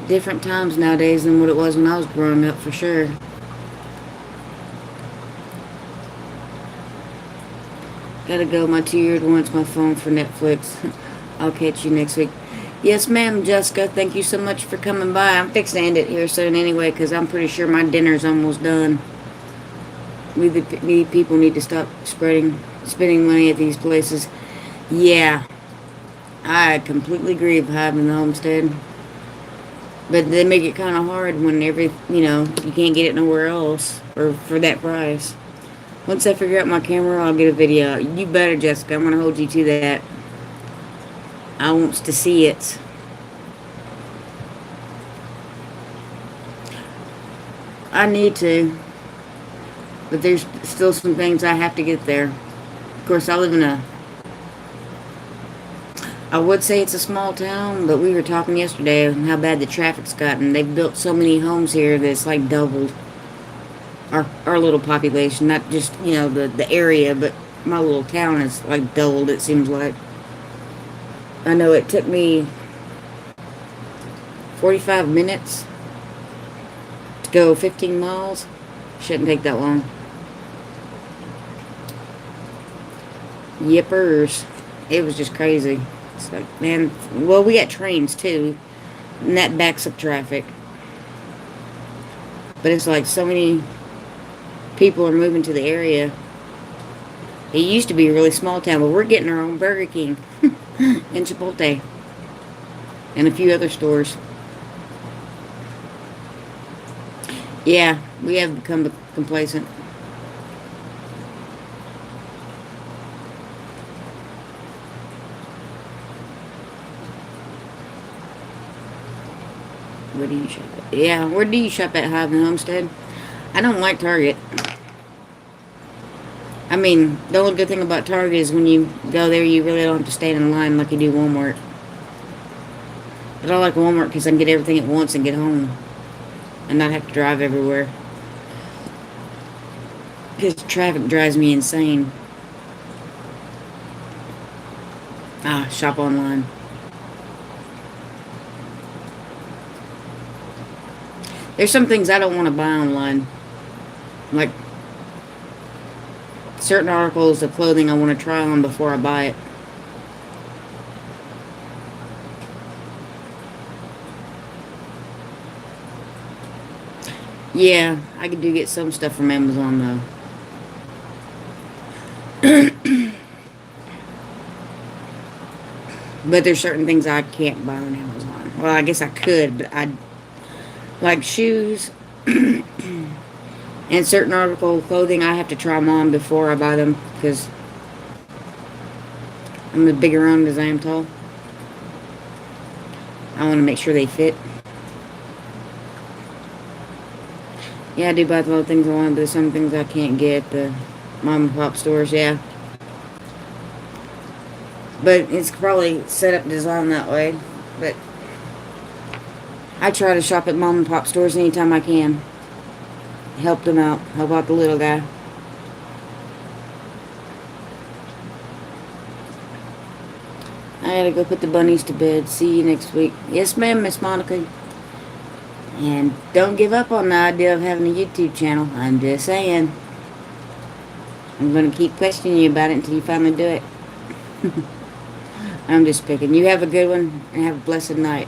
different times nowadays than what it was when I was growing up, for sure. Gotta go. My 2-year-old wants my phone for Netflix. I'll catch you next week. Yes, ma'am, Jessica. Thank you so much for coming by. I'm fixing to end it here soon anyway, because I'm pretty sure my dinner's almost done. We people need to stop spending money at these places. Yeah, I completely agree with having the homestead. But they make it kind of hard when you can't get it nowhere else or for that price. Once I figure out my camera, I'll get a video. You better, Jessica. I'm going to hold you to that. I wants to see it. I need to. But there's still some things I have to get there. Of course, I live in I would say it's a small town, but we were talking yesterday on how bad the traffic's gotten. They've built so many homes here that it's like doubled our little population. Not just, the area, but my little town is like doubled, it seems like. I know it took me 45 minutes to go 15 miles. Shouldn't take that long. Yippers. It was just crazy. It's like, man, well, we got trains too, and that backs up traffic. But it's like so many people are moving to the area. It used to be a really small town, but we're getting our own Burger King and Chipotle and a few other stores. Yeah, we have become complacent. Where do you shop at? Yeah, where do you shop at, Hive and Homestead? I don't like Target. I mean, the only good thing about Target is when you go there, you really don't have to stand in line like you do Walmart. But I like Walmart because I can get everything at once and get home. And not have to drive everywhere. Because traffic drives me insane. Shop online. There's some things I don't want to buy online. Like certain articles of clothing I want to try on before I buy it. Yeah, I do get some stuff from Amazon though. But there's certain things I can't buy on Amazon. Well, I guess I could, but I like shoes and certain article of clothing. I have to try them on before I buy them because I'm as big around as I am tall. I want to make sure they fit. Yeah, I do buy a lot of things I want, but there's some things I can't get at the mom and pop stores, yeah. But it's probably set up designed that way. But I try to shop at mom and pop stores anytime I can. Help them out. Help out the little guy. I gotta go put the bunnies to bed. See you next week. Yes, ma'am, Miss Monica. And don't give up on the idea of having a YouTube channel. I'm just saying. I'm going to keep questioning you about it until you finally do it. I'm just picking. You have a good one and have a blessed night.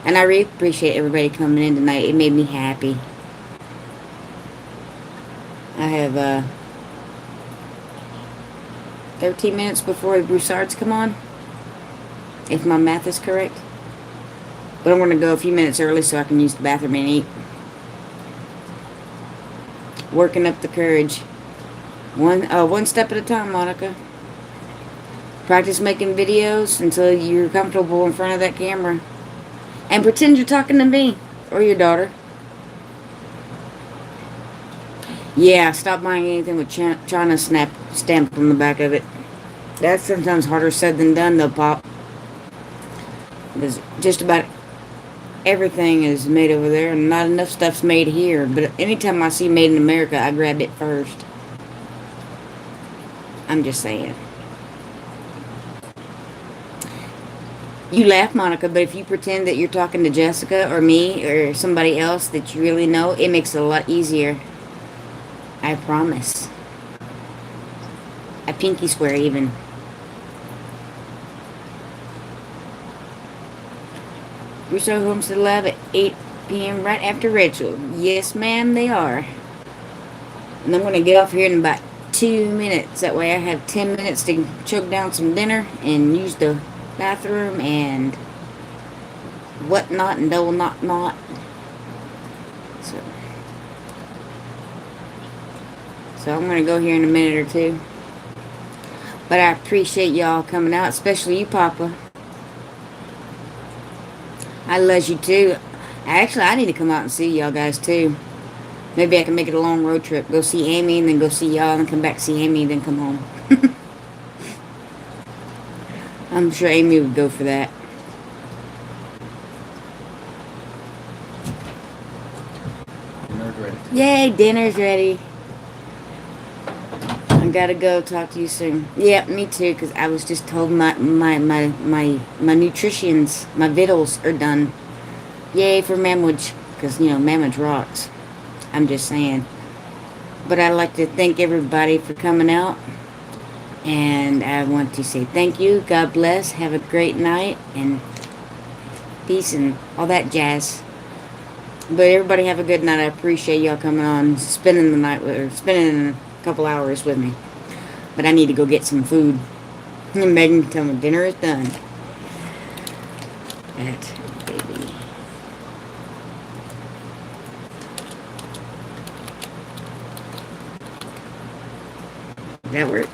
And I really appreciate everybody coming in tonight. It made me happy. I have 13 minutes before the Broussards come on. If my math is correct. But I'm going to go a few minutes early so I can use the bathroom and eat. Working up the courage. One step at a time, Monica. Practice making videos until you're comfortable in front of that camera. And pretend you're talking to me. Or your daughter. Yeah, stop buying anything with China stamped on the back of it. That's sometimes harder said than done though, Pop. Because just about everything is made over there, and not enough stuff's made here. But anytime I see made in America, I grab it first. I'm just saying. You laugh, Monica, but if you pretend that you're talking to Jessica or me or somebody else that you really know, it makes it a lot easier. I promise. I pinky swear even. Russo Homestead Live at 8 p.m. right after Rachel. Yes, ma'am, they are. And I'm going to get off here in about 2 minutes. That way I have 10 minutes to choke down some dinner and use the bathroom and whatnot and double not. So I'm going to go here in a minute or two. But I appreciate y'all coming out, especially you, Papa. I love you too. Actually, I need to come out and see y'all guys too. Maybe I can make it a long road trip. Go see Amy and then go see y'all and come back see Amy and then come home. I'm sure Amy would go for that. Dinner's ready. Yay, dinner's ready. I gotta go. Talk to you soon. Yeah, me too, because I was just told my nutritions, my vittles are done. Yay for Mamwich, because, you know, Mamwich rocks. I'm just saying. But I'd like to thank everybody for coming out. And I want to say thank you. God bless. Have a great night. And peace and all that jazz. But everybody have a good night. I appreciate y'all coming on. Spending the night with, or spending a couple hours with me. But I need to go get some food. And Megan can tell me dinner is done. That baby. That work?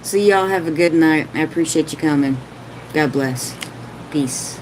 So y'all have a good night. I appreciate you coming. God bless. Peace.